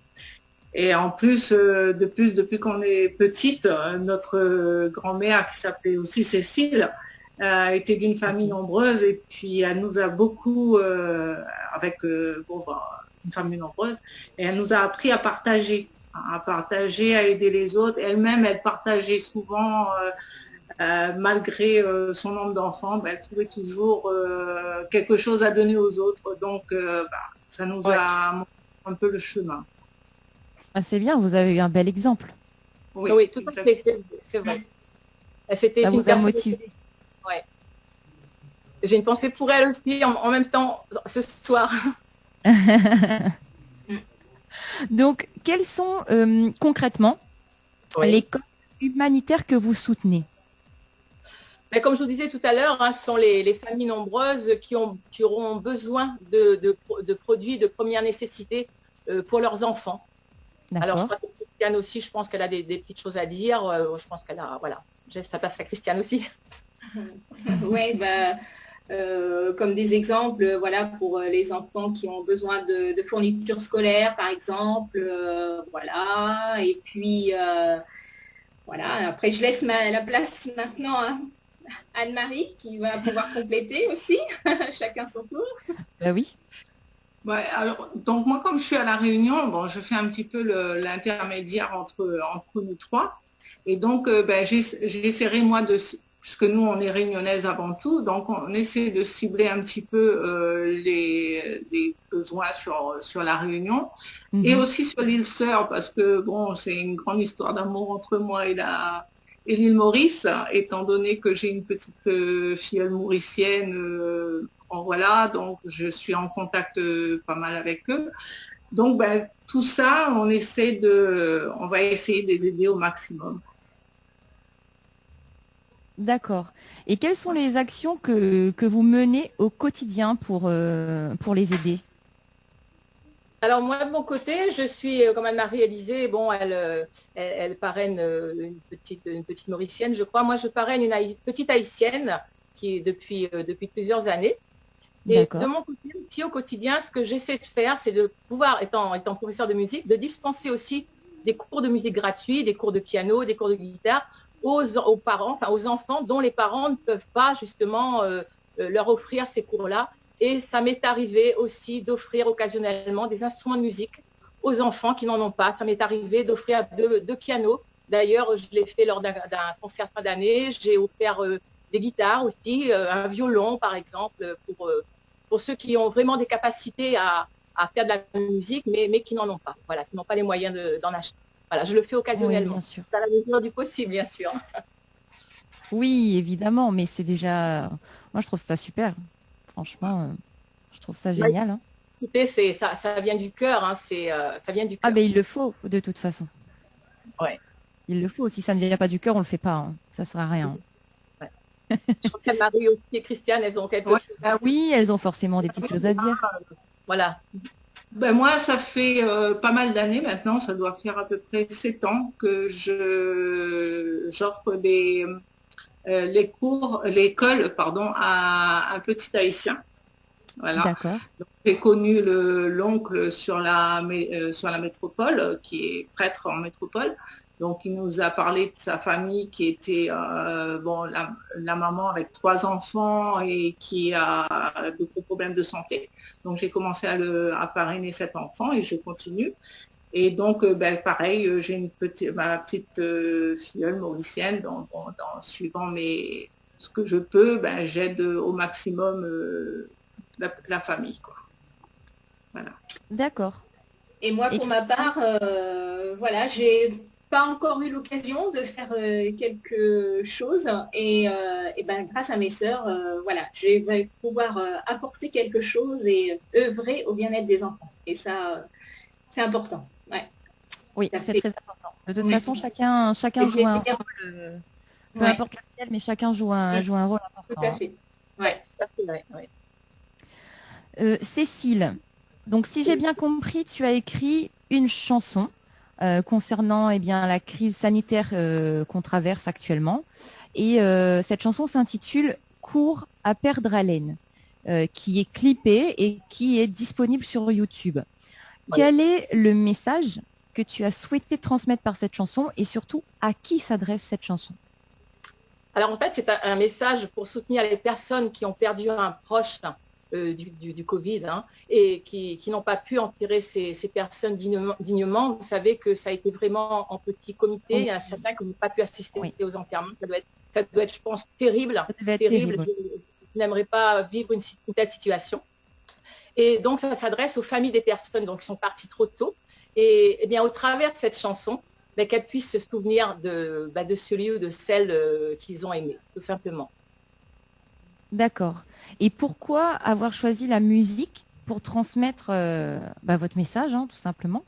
S6: Et en plus, depuis qu'on est petite, notre grand-mère, qui s'appelait aussi Cécile, était d'une famille nombreuse et puis elle nous a beaucoup, une famille nombreuse, et elle nous a appris à partager, à aider les autres. Elle-même, elle partageait souvent, malgré son nombre d'enfants, elle trouvait toujours quelque chose à donner aux autres. Donc, ça nous a montré un peu le chemin.
S5: Ah, c'est bien, vous avez eu un bel exemple.
S1: Oui, tout à fait, c'est vrai. C'était
S5: Ça
S1: une
S5: vous a
S1: personne.
S5: motivé.
S1: Ouais. J'ai une pensée pour elle aussi en même temps ce soir.
S5: Donc, quels sont concrètement les causes humanitaires que vous soutenez?
S1: Mais comme je vous disais tout à l'heure, ce sont les familles nombreuses qui auront besoin de produits de première nécessité pour leurs enfants. Alors, je crois que Christiane aussi, je pense qu'elle a des petites choses à dire. Je pense qu'elle a, voilà, ça passe à Christiane aussi.
S7: Oui, comme des exemples, voilà, pour les enfants qui ont besoin de fournitures scolaires, par exemple, voilà. Et puis, voilà. Après, je laisse la place maintenant à Anne-Marie qui va pouvoir compléter aussi, chacun son tour.
S5: Oui.
S6: Ouais, alors, donc moi, comme je suis à La Réunion, bon, je fais un petit peu l'intermédiaire entre nous trois. Et donc, j'essaierai, moi, puisque nous, on est réunionnaises avant tout, donc on essaie de cibler un petit peu les besoins sur La Réunion et aussi sur l'île Sœur, parce que, bon, c'est une grande histoire d'amour entre moi et l'île Maurice, étant donné que j'ai une petite filleule mauricienne. Voilà, donc je suis en contact pas mal avec eux. Donc, tout ça, on va essayer de les aider au maximum.
S5: D'accord. Et quelles sont les actions que vous menez au quotidien pour les aider?
S1: Alors moi, de mon côté, je suis, comme Anne-Marie disait, bon, elle parraine une petite Mauricienne, je crois. Moi, je parraine une petite Haïtienne qui est depuis plusieurs années. Et de mon côté, aussi au quotidien, ce que j'essaie de faire, c'est de pouvoir, étant professeur de musique, de dispenser aussi des cours de musique gratuits, des cours de piano, des cours de guitare aux parents, enfin aux enfants dont les parents ne peuvent pas justement leur offrir ces cours-là. Et ça m'est arrivé aussi d'offrir occasionnellement des instruments de musique aux enfants qui n'en ont pas. Ça m'est arrivé d'offrir deux pianos. D'ailleurs, je l'ai fait lors d'un concert fin d'année. J'ai offert des guitares aussi, un violon par exemple, pour ceux qui ont vraiment des capacités à faire de la musique, mais qui n'en ont pas, voilà, qui n'ont pas les moyens d'en acheter. Voilà, je le fais occasionnellement,
S5: bien sûr.
S1: à la mesure du possible, bien sûr.
S5: Oui, évidemment, mais c'est déjà... Moi, je trouve ça super. Franchement, je trouve ça génial. Hein.
S1: Écoutez, ça vient du cœur, hein, ça vient du cœur.
S5: Ah, ben il le faut, de toute façon.
S1: Ouais.
S5: Il le faut. Si ça ne vient pas du cœur, on ne le fait pas. Hein. Ça ne sert à rien.
S1: Ouais. Je crois qu'Anne-Marie aussi et Christiane, elles ont quelque chose.
S5: Ah oui, elles ont forcément des petites choses à dire.
S1: Voilà.
S6: Moi, ça fait pas mal d'années maintenant, ça doit faire à peu près 7 ans que j'offre l'école, à un petit Haïtien. Voilà.
S5: D'accord.
S6: J'ai connu l'oncle sur la métropole, qui est prêtre en métropole. Donc, il nous a parlé de sa famille qui était la maman avec 3 enfants et qui a de gros problèmes de santé. Donc, j'ai commencé à parrainer cet enfant et je continue. Et donc, pareil, j'ai ma petite filleule mauricienne, suivant ce que je peux, j'aide au maximum la famille, quoi. Voilà.
S5: D'accord.
S7: Et moi, pour ma part, voilà, j'ai pas encore eu l'occasion de faire quelque chose et grâce à mes sœurs, voilà, je vais pouvoir apporter quelque chose et œuvrer au bien-être des enfants. Et ça, c'est important. Ouais.
S5: Oui, c'est très important. De toute façon, chacun joue un rôle, peu importe lequel, mais chacun joue un rôle important.
S7: Tout à fait. Ouais, tout à fait.
S5: Ouais. Cécile, donc si j'ai bien compris, tu as écrit une chanson concernant la crise sanitaire qu'on traverse actuellement. Et cette chanson s'intitule « Cours à perdre haleine », qui est clippée et qui est disponible sur YouTube. Ouais. Quel est le message que tu as souhaité transmettre par cette chanson et surtout à qui s'adresse cette chanson?
S1: Alors en fait, c'est un message pour soutenir les personnes qui ont perdu un proche du Covid et qui n'ont pas pu enterrer ces personnes dignement. Vous savez que ça a été vraiment en petit comité. Il y en a certains qui n'ont pas pu assister aux enterrements. Ça doit être, je pense, terrible. Je n'aimerais pas vivre une telle situation. Et donc, ça s'adresse aux familles des personnes donc, qui sont parties trop tôt. Et, bien, au travers de cette chanson, qu'elles puissent se souvenir de celui ou de celle qu'ils ont aimé, tout simplement.
S5: D'accord. Et pourquoi avoir choisi la musique pour transmettre votre message, hein, tout simplement?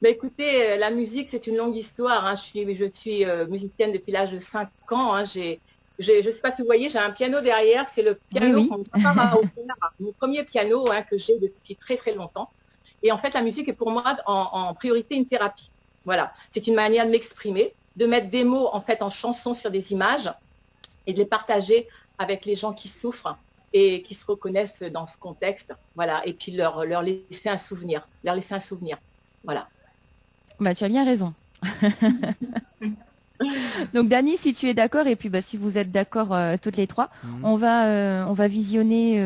S1: Écoutez, la musique, c'est une longue histoire. Hein. Je suis musicienne depuis l'âge de 5 ans. Hein. Je ne sais pas si vous voyez, j'ai un piano derrière. C'est le piano
S5: Oui.
S1: qu'on prépare au piano. Mon premier piano que j'ai depuis très, très longtemps. Et en fait, la musique est pour moi en priorité une thérapie. Voilà. C'est une manière de m'exprimer, de mettre des mots en fait en chansons sur des images et de les partager avec les gens qui souffrent et qui se reconnaissent dans ce contexte. Voilà. Et puis leur laisser un souvenir. Voilà.
S5: Tu as bien raison. Donc Dani, si tu es d'accord, et puis si vous êtes d'accord toutes les trois, on va visionner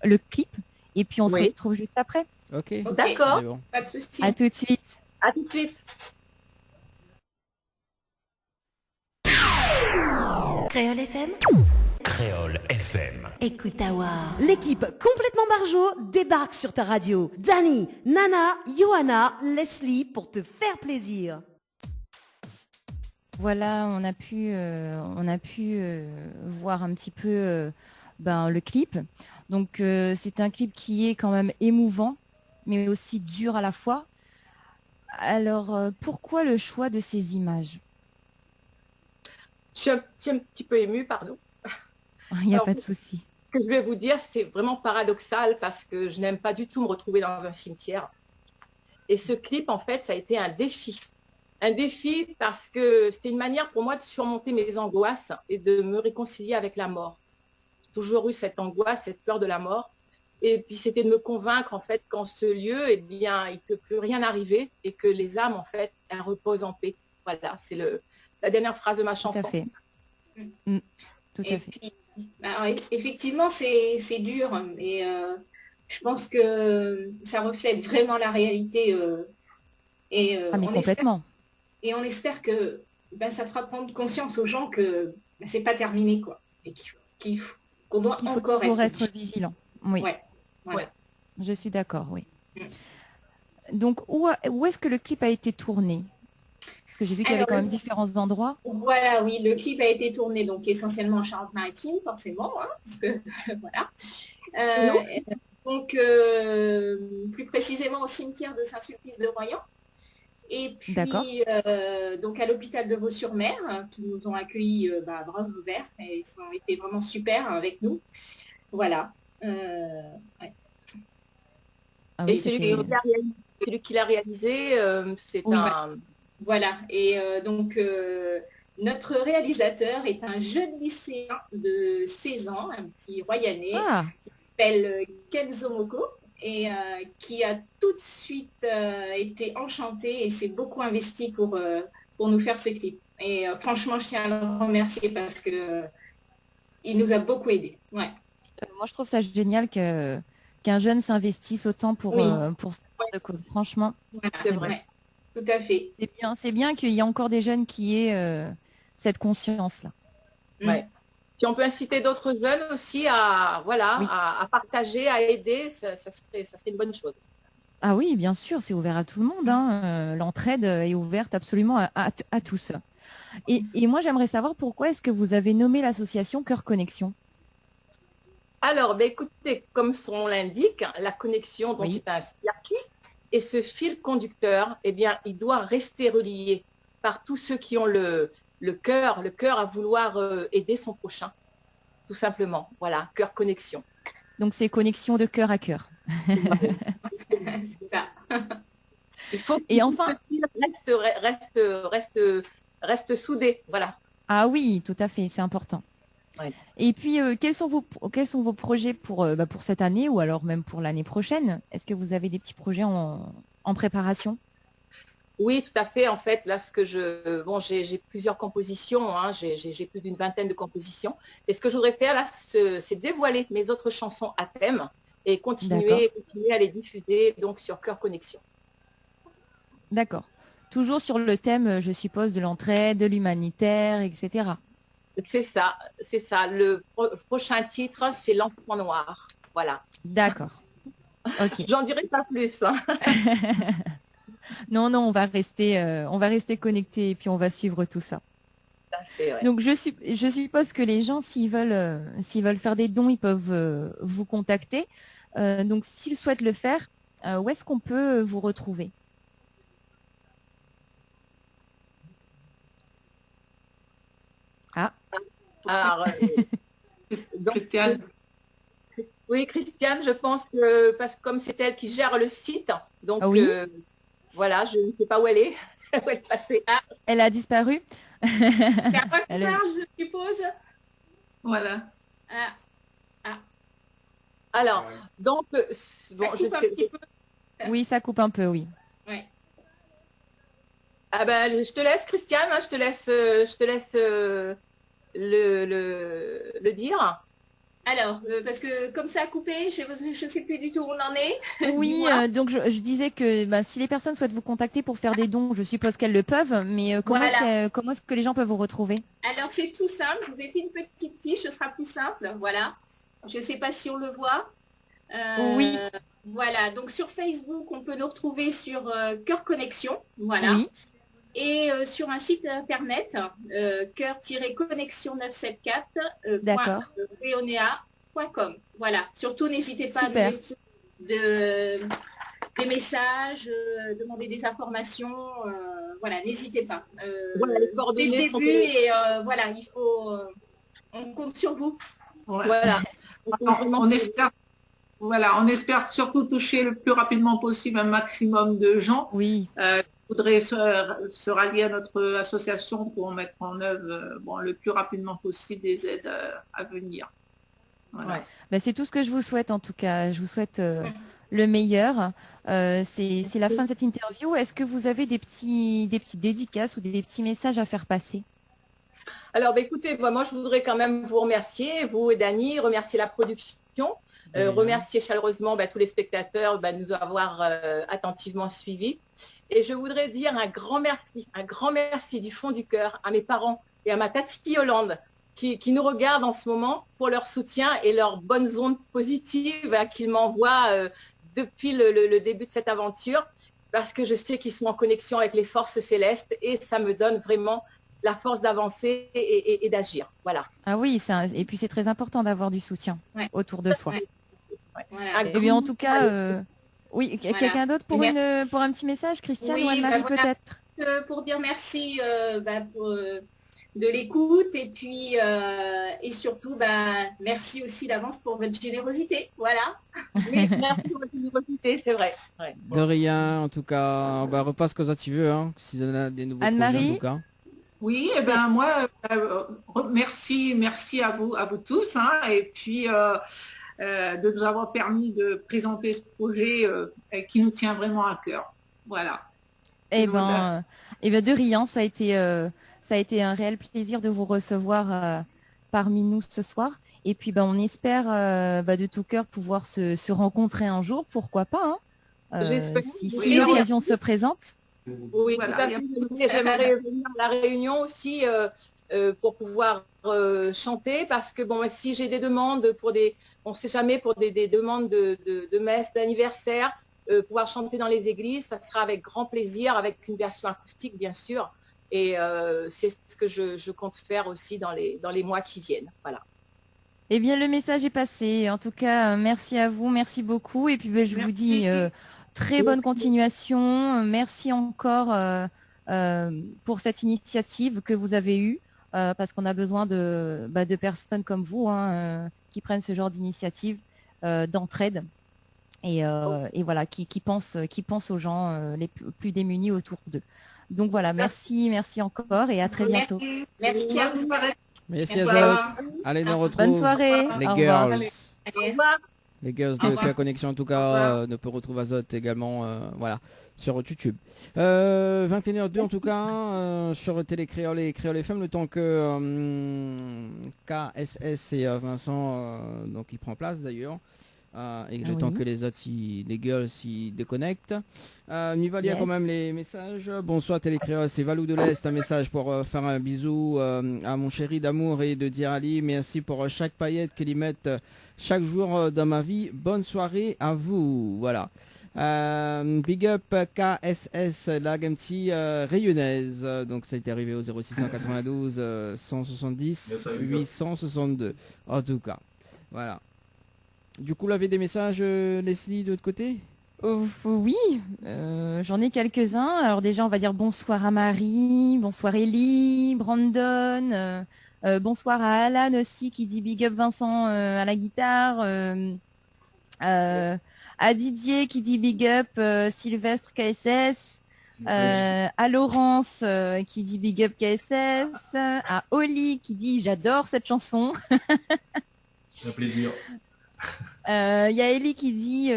S5: le clip et puis on se retrouve juste après.
S4: Ok.
S1: D'accord.
S4: Bon.
S7: Pas de souci.
S5: À tout de suite.
S1: À tout de suite.
S3: Créole FM,
S8: Créole FM.
S3: écoute avoir. L'équipe complètement barjo débarque sur ta radio. Dani, Nana, Johanna, Leslie pour te faire plaisir.
S5: Voilà, on a pu voir un petit peu le clip. Donc c'est un clip qui est quand même émouvant, mais aussi dur à la fois. Alors pourquoi le choix de ces images?
S1: Je suis un petit peu émue, pardon.
S5: Il n'y a pas de souci.
S1: Ce que je vais vous dire, c'est vraiment paradoxal parce que je n'aime pas du tout me retrouver dans un cimetière. Et ce clip, en fait, ça a été un défi. Un défi parce que c'était une manière pour moi de surmonter mes angoisses et de me réconcilier avec la mort. J'ai toujours eu cette angoisse, cette peur de la mort. Et puis, c'était de me convaincre, en fait, qu'en ce lieu, eh bien, il ne peut plus rien arriver et que les âmes, en fait, elles reposent en paix. Voilà, c'est la dernière phrase de ma chanson.
S5: Tout à fait. Tout à fait.
S7: Puis, effectivement, c'est dur, mais je pense que ça reflète vraiment la réalité.
S5: Mais complètement.
S7: On espère que ça fera prendre conscience aux gens que c'est pas terminé, quoi. Et qu'on doit encore
S5: être vigilant. Oui.
S7: Ouais. Voilà.
S5: Je suis d'accord, oui. Donc, où est-ce que le clip a été tourné? Parce que j'ai vu qu'il y avait quand même différents endroits.
S7: Voilà, oui, le clip a été tourné donc essentiellement en Charente-Maritime, forcément, hein, parce que voilà. Donc, plus précisément au cimetière de Saint-Sulpice de Royan. Et puis, donc à l'hôpital de Vaux-sur-Mer, qui nous ont accueillis à bras ouverts, et ils ont été vraiment super avec nous. Voilà.
S1: Et celui qui l'a réalisé, c'est un...
S7: Voilà, et donc notre réalisateur est un jeune lycéen de 16 ans, un petit Royanais, qui s'appelle Kenzo Moko, et qui a tout de suite été enchanté et s'est beaucoup investi pour nous faire ce clip. Et franchement, je tiens à le remercier parce que il nous a beaucoup aidés. Ouais.
S5: Moi, je trouve ça génial qu'un jeune s'investisse autant pour ce genre de cause. Franchement,
S7: voilà, c'est vrai. Tout à fait.
S5: C'est bien qu'il y ait encore des jeunes qui aient cette conscience-là.
S1: Ouais. Puis on peut inciter d'autres jeunes aussi à partager, à aider, ça serait une bonne chose.
S5: Ah oui, bien sûr, c'est ouvert à tout le monde. Hein. L'entraide est ouverte absolument à tous. Et moi, j'aimerais savoir pourquoi est-ce que vous avez nommé l'association Cœur Connexion?
S1: Alors, écoutez, comme son nom l'indique, la connexion donc, est un circuit. Et ce fil conducteur, eh bien, il doit rester relié par tous ceux qui ont le cœur à vouloir aider son prochain, tout simplement. Voilà, Cœur Connexion.
S5: Donc, c'est connexion de cœur à cœur.
S7: C'est ça.
S1: Il faut que reste soudé, voilà.
S5: Ah oui, tout à fait, c'est important.
S1: Ouais.
S5: Et puis, quels sont vos projets pour cette année ou alors même pour l'année prochaine? Est-ce que vous avez des petits projets en préparation?
S1: Oui, tout à fait. En fait, là, j'ai plusieurs compositions. Hein, j'ai plus d'une vingtaine de compositions. Et ce que je voudrais faire là, c'est dévoiler mes autres chansons à thème et continuer à les diffuser donc sur Cœur Connexion.
S5: D'accord. Toujours sur le thème, je suppose, de l'entraide, de l'humanitaire, etc.
S1: C'est ça. Le prochain titre, c'est L'Enfant Noir. Voilà.
S5: D'accord. Ok.
S1: J'en dirai pas plus. Hein.
S5: Non, on va rester connectés et puis on va suivre tout ça.
S1: Fait, ouais.
S5: Donc je suppose que les gens, s'ils veulent faire des dons, ils peuvent vous contacter. Donc s'ils souhaitent le faire, où est-ce qu'on peut vous retrouver? Ah.
S1: Alors, donc,
S6: Christiane.
S1: Oui, Christiane, je pense que parce que comme c'est elle qui gère le site, donc
S5: Oui.
S1: voilà, je ne sais pas où elle est, où elle est passée. Ah,
S5: Elle a disparu.
S7: C'est à moi qui
S5: Elle est-
S7: parle, je suppose.
S6: Voilà.
S7: Ah,
S1: alors, donc bon,
S7: ça coupe un petit peu.
S5: Oui, ça coupe un peu, oui.
S7: Ouais.
S1: Ah ben, je te laisse, Christiane, hein, je te laisse le dire.
S7: Alors, parce que comme ça a coupé, je ne sais plus du tout où on en est.
S5: Oui,
S7: Dis-moi.
S5: donc je disais que si les personnes souhaitent vous contacter pour faire des dons, je suppose qu'elles le peuvent, mais
S7: Voilà.
S5: comment est-ce que les gens peuvent vous retrouver?
S7: Alors, c'est tout simple. Je vous ai fait une petite fiche, ce sera plus simple. Voilà. Je ne sais pas si on le voit.
S5: Oui.
S7: Voilà. Donc, sur Facebook, on peut nous retrouver sur Cœur Connexion. Voilà.
S5: Oui.
S7: Et sur un site internet, cœur-connexion974,
S5: D'accord.
S7: .weonea.com. Voilà. Surtout, n'hésitez pas
S5: Super.
S7: à nous laisser des messages, demander des informations. Voilà, n'hésitez pas.
S1: Voilà, les
S7: Dès
S1: coordonnées
S7: le
S1: sont
S7: début, et voilà, il faut. On compte sur vous.
S6: Ouais.
S1: Voilà.
S6: On espère, voilà, on espère surtout toucher le plus rapidement possible un maximum de gens.
S5: Oui.
S6: Qui voudraient se rallier à notre association pour mettre en œuvre le plus rapidement possible des aides à venir. Voilà.
S1: Ouais.
S5: Ben, c'est tout ce que je vous souhaite en tout cas. Je vous souhaite le meilleur. C'est la fin de cette interview. Est-ce que vous avez des petits dédicaces ou des petits messages à faire passer?
S1: Alors, bah, écoutez, moi, je voudrais quand même vous remercier, vous et Dany, remercier la production, remercier chaleureusement tous les spectateurs de nous avoir attentivement suivis. Et je voudrais dire un grand merci du fond du cœur à mes parents et à ma tati Yolande qui nous regardent en ce moment pour leur soutien et leurs bonnes ondes positives qu'ils m'envoient depuis le début de cette aventure, parce que je sais qu'ils sont en connexion avec les forces célestes et ça me donne vraiment la force d'avancer et d'agir. Voilà.
S5: Ah oui, et puis c'est très important d'avoir du soutien autour de soi.
S7: Ouais. Voilà.
S5: Et bien en tout cas, oui,
S7: Voilà.
S5: quelqu'un d'autre pour un petit message, Christiane
S7: Oui,
S5: ou Anne-Marie
S7: voilà.
S5: peut-être?
S7: Pour dire merci de l'écoute et puis et surtout merci aussi d'avance pour votre générosité. Voilà.
S1: Oui, merci pour votre générosité, c'est vrai. Ouais.
S4: De rien, en tout cas, repasse comme ça tu veux, hein, si tu as des nouveaux
S5: Anne-Marie
S4: projets en tout cas.
S6: Oui, et ben moi, merci à vous tous, hein, et puis de nous avoir permis de présenter ce projet qui nous tient vraiment à cœur. Voilà.
S5: Eh ben, de rien, ça a été un réel plaisir de vous recevoir parmi nous ce soir. Et puis on espère de tout cœur pouvoir se rencontrer un jour, pourquoi pas, hein, si l'occasion se présente.
S1: Oui,
S6: Voilà,
S1: tout à fait. J'aimerais venir à la Réunion aussi pour pouvoir chanter, parce que si j'ai des demandes on ne sait jamais, pour des demandes de messe, d'anniversaire, pouvoir chanter dans les églises, ça sera avec grand plaisir, avec une version acoustique bien sûr. Et c'est ce que je compte faire aussi dans les mois qui viennent. Voilà.
S5: Eh bien, le message est passé. En tout cas, merci à vous, merci beaucoup. Et puis, je vous dis très bonne continuation. Merci encore pour cette initiative que vous avez eue, parce qu'on a besoin de personnes comme vous qui prennent ce genre d'initiative d'entraide et voilà, qui pensent aux gens les plus démunis autour d'eux. Donc voilà, merci encore et à très bientôt.
S7: Merci à vous.
S4: Merci à vous. Allez, nous retrouve.
S5: Bonne soirée.
S4: Les
S5: Au
S4: girls.
S5: revoir.
S7: Au revoir.
S4: Les girls de Cœur Connexion en tout cas, ne peut retrouver Azot également sur YouTube. 21h02 en tout cas sur Télé Créole et Créole FM, le temps que KSS et Vincent donc il prend place d'ailleurs. Et le temps que les autres, les girls s'y déconnectent. Mivalia quand même les messages. Bonsoir Télécréole, c'est Valou de l'Est. Un message pour faire un bisou à mon chéri d'amour et de dire Ali merci pour chaque paillette qu'ils mettent chaque jour dans ma vie. Bonne soirée à vous. Voilà. Big up KSS, la Gamti rayonnaise. Donc ça a été arrivé au 0692 170 862. En tout cas. Voilà. Du coup, vous avez des messages, Leslie, de l'autre côté?
S5: Oui, j'en ai quelques-uns. Alors déjà, on va dire bonsoir à Marie, bonsoir Ellie, Brandon, bonsoir à Alan aussi qui dit big up Vincent à la guitare, à Didier qui dit big up Sylvestre KSS, à Laurence qui dit big up KSS, à Oli qui dit j'adore cette chanson.
S2: C'est un plaisir.
S5: Il y a Ellie qui dit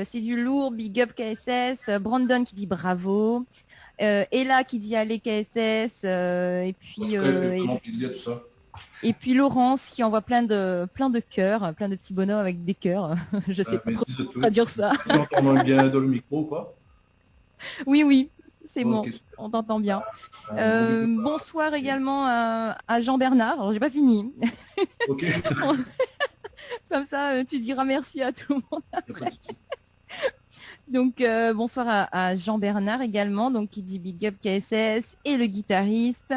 S5: c'est du lourd, big up KSS. Brandon qui dit bravo. Ella qui dit allez KSS. Et puis
S2: tout ça.
S5: et puis Laurence qui envoie plein de cœurs, plein de petits bonhommes avec des cœurs. Je sais pas trop traduire ça.
S2: Tu entends bien dans le micro ou pas?
S5: Oui, c'est bon,
S2: Okay,
S5: on t'entend bien. Bonsoir également à Jean Bernard. Alors j'ai pas fini.
S2: Ok.
S5: Comme ça, tu diras merci à tout le monde après. Donc, bonsoir à Jean Bernard également, donc qui dit big up KSS et le guitariste.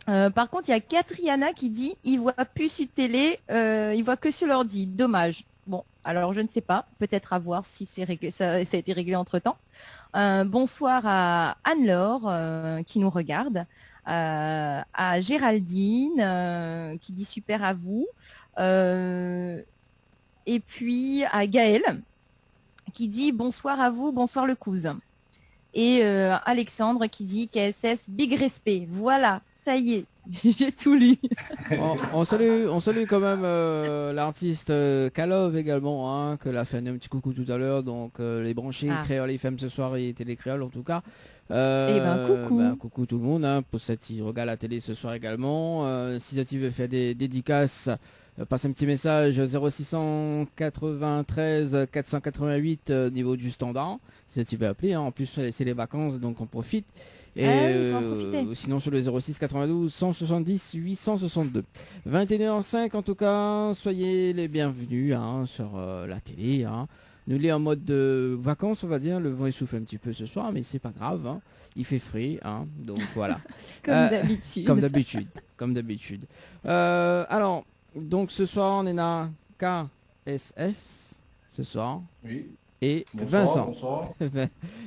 S5: Par contre, il y a Catriana qui dit il voit plus sur télé, il voit que sur l'ordi. Dommage. Bon, alors je ne sais pas. Peut-être à voir si c'est réglé, ça a été réglé entre temps. Bonsoir à Anne-Laure qui nous regarde, à Géraldine qui dit super à vous. Et puis à Gaël qui dit bonsoir à vous, bonsoir le cousin. Et Alexandre qui dit KSS big respect. Voilà, ça y est, j'ai tout lu.
S4: on salue quand même l'artiste Kalov également, hein, que l'a fait un petit coucou tout à l'heure. Donc les branchés Créole FM ce soir et Télé Créole en tout cas.
S5: Coucou.
S4: Coucou tout le monde, hein, pour ceux qui regardent la télé ce soir également. Si tu veux faire des dédicaces, passe un petit message 0693 488 niveau du standard. Si tu veux appeler, hein. En plus c'est les vacances donc on profite. Et sinon sur le 06 92 170 862 21h05 en tout cas, soyez les bienvenus, hein, sur la télé, hein. Nous les en mode de vacances on va dire, le vent il souffle un petit peu ce soir mais c'est pas grave, hein. Il fait frais, hein. Donc voilà. Comme d'habitude. Alors donc ce soir on est à KSS ce soir.
S2: Oui.
S4: Et
S2: bonsoir,
S4: Vincent.
S2: Bonsoir.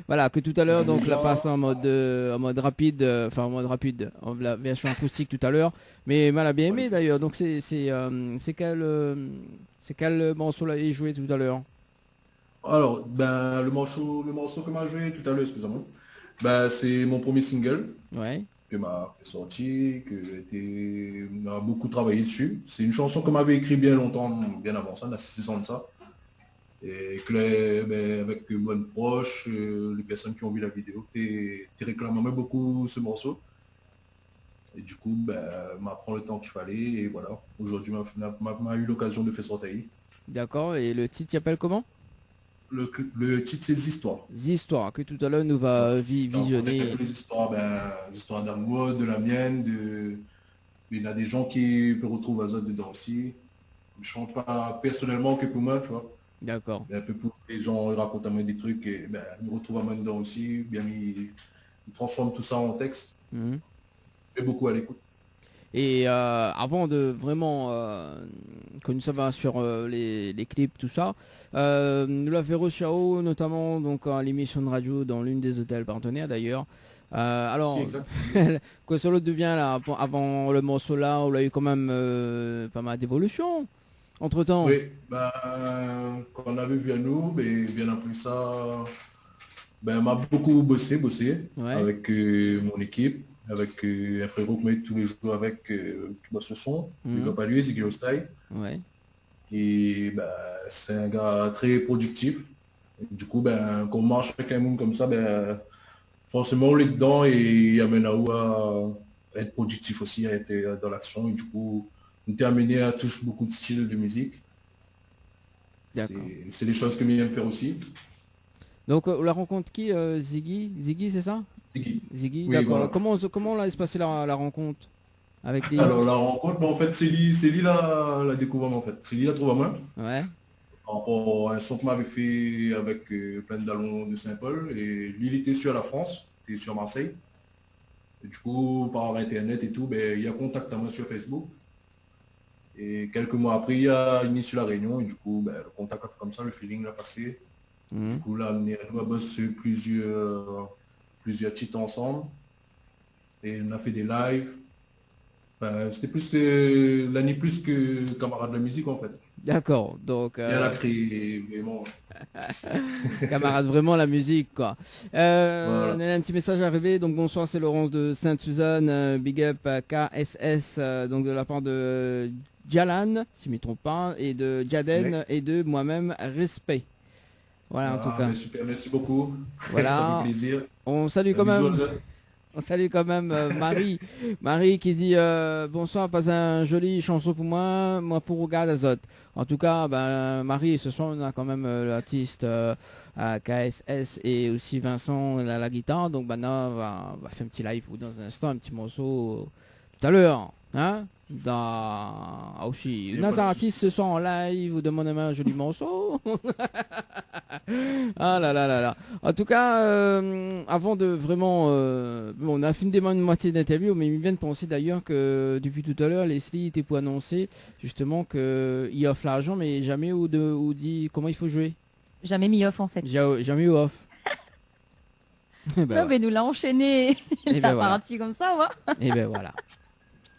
S4: Voilà, que tout à l'heure, donc la passe en mode rapide, enfin en mode rapide, en la version acoustique tout à l'heure, mais mal a bien aimé d'ailleurs. Donc c'est quel morceau là est joué tout à l'heure?
S2: Alors, le morceau que m'a joué tout à l'heure, excusez-moi, c'est mon premier single.
S4: Ouais.
S2: Que m'a sorti, que m'a beaucoup travaillé dessus. C'est une chanson que m'avait écrit bien longtemps, bien avant ça, on a 6 ans de ça. Et que avec bonnes proches, les personnes qui ont vu la vidéo, tu réclamais beaucoup ce morceau. Et du coup, m'a pris le temps qu'il fallait et voilà. Aujourd'hui, m'a eu l'occasion de faire sortir.
S4: D'accord, et le titre s'appelle comment?
S2: Le titre c'est Histoires.
S4: Histoires, que tout à l'heure nous va visionner.
S2: Les histoires, histoires d'amour, de la mienne, il y a des gens qui me retrouvent à ça dedans aussi. Je chante pas personnellement que pour moi, tu vois.
S4: D'accord.
S2: Un peu pour les gens ils racontent à moi des trucs et ils me retrouvent à moi dedans aussi. Bien ils transforment tout ça en texte. Et beaucoup à l'écoute.
S4: Et avant de vraiment que nous sommes sur les clips, tout ça, nous l'avons reçu à haut, notamment donc à l'émission de radio dans l'une des hôtels partenaires d'ailleurs. Alors, quoi sur l'autre devient là, avant le morceau là, on a eu quand même pas mal d'évolution entre temps.
S2: Oui, quand on avait vu à nous, bien après ça, m'a beaucoup bossé avec mon équipe. Avec un frérot que je mets tous les jours avec qui bosse le son, le gars pas lui, Ziggy Style.
S4: Ouais.
S2: Et c'est un gars très productif. Et du coup, quand on marche avec un monde comme ça, forcément on est dedans et il amène à être productif aussi, à être dans l'action. Et du coup, on est amené à toucher beaucoup de styles de musique. C'est des choses que j'aime faire aussi.
S4: Donc la rencontre qui Ziggy c'est ça? Ziggy,
S2: oui,
S4: d'accord.
S2: Voilà.
S4: Comment là se passait la rencontre? avec les...
S2: Alors la rencontre, en fait, c'est lui la découvert en fait. C'est lui la trouve à moi.
S4: Ouais.
S2: Par rapport à un son que m'avait fait avec plein de ballons de Saint-Paul. Et lui, il était sur la France, il était sur Marseille. Et du coup, par internet et tout, ben, il y a contact à moi sur Facebook. Et quelques mois après, il y a une sur la Réunion. Et du coup, ben, le contact a fait comme ça, le feeling l'a passé. Du coup, là, on a bossé sur plusieurs titres ensemble. Et on a fait des lives. Enfin, c'était plus l'année plus que camarade de la musique en fait.
S4: D'accord, donc...
S2: Et elle a créé vraiment.
S4: Camarade, vraiment la musique, quoi.
S2: Voilà.
S4: On a un petit message arrivé. Donc, bonsoir, c'est Laurence de Sainte-Suzanne. Big up KSS, donc de la part de Jalan, si je ne me trompe pas, et de Jaden,
S2: Ouais.
S4: et de moi-même, respect. Voilà, en tout cas.
S2: Mais super, merci beaucoup.
S4: Voilà.
S2: Ça fait plaisir.
S4: On salue quand
S2: Bisous
S4: même.
S2: à eux.
S4: On salue quand même Marie. Marie qui dit bonsoir, pas un joli chanson pour moi pour regarder Azote. En tout cas, ben, Marie, ce soir on a quand même l'artiste KSS et aussi Vincent à la guitare. Donc Bana va faire un petit live ou dans un instant, un petit morceau tout à l'heure. Hein dans aussi. Dans un artiste ce soir en live, vous demandez un joli morceau. Ah là là là là. En tout cas, avant de vraiment... bon, on a fini une moitié d'interview, mais il me vient de penser d'ailleurs que depuis tout à l'heure, Leslie était pour annoncer justement qu'il offre l'argent, mais jamais ou dit comment il faut jouer.
S5: Jamais mis off en fait.
S4: Jamais ou off. Et ben,
S5: Non, mais nous l'a enchaîné
S4: Et
S5: la
S4: ben voilà.
S5: partie comme ça, moi.
S4: Et ben voilà.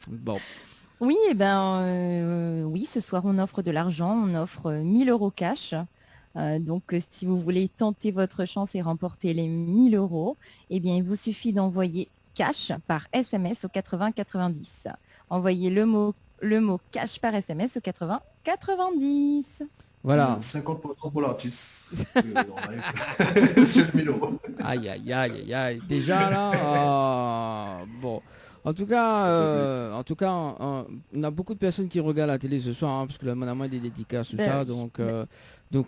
S4: Bon.
S5: Oui, oui, ce soir on offre de l'argent, on offre 1000 euros cash. Donc si vous voulez tenter votre chance et remporter les 1000 euros, eh bien il vous suffit d'envoyer cash par SMS au 80 90. Envoyez le mot cash par SMS au 80 90.
S4: Voilà.
S2: 50% pour l'artiste. Sur 1000 euros.
S4: Aïe, aïe, aïe, aïe, aïe. Déjà là, bon. En tout cas, on a beaucoup de personnes qui regardent la télé ce soir, hein, parce que là, on a moins des dédicaces, tout ça. Donc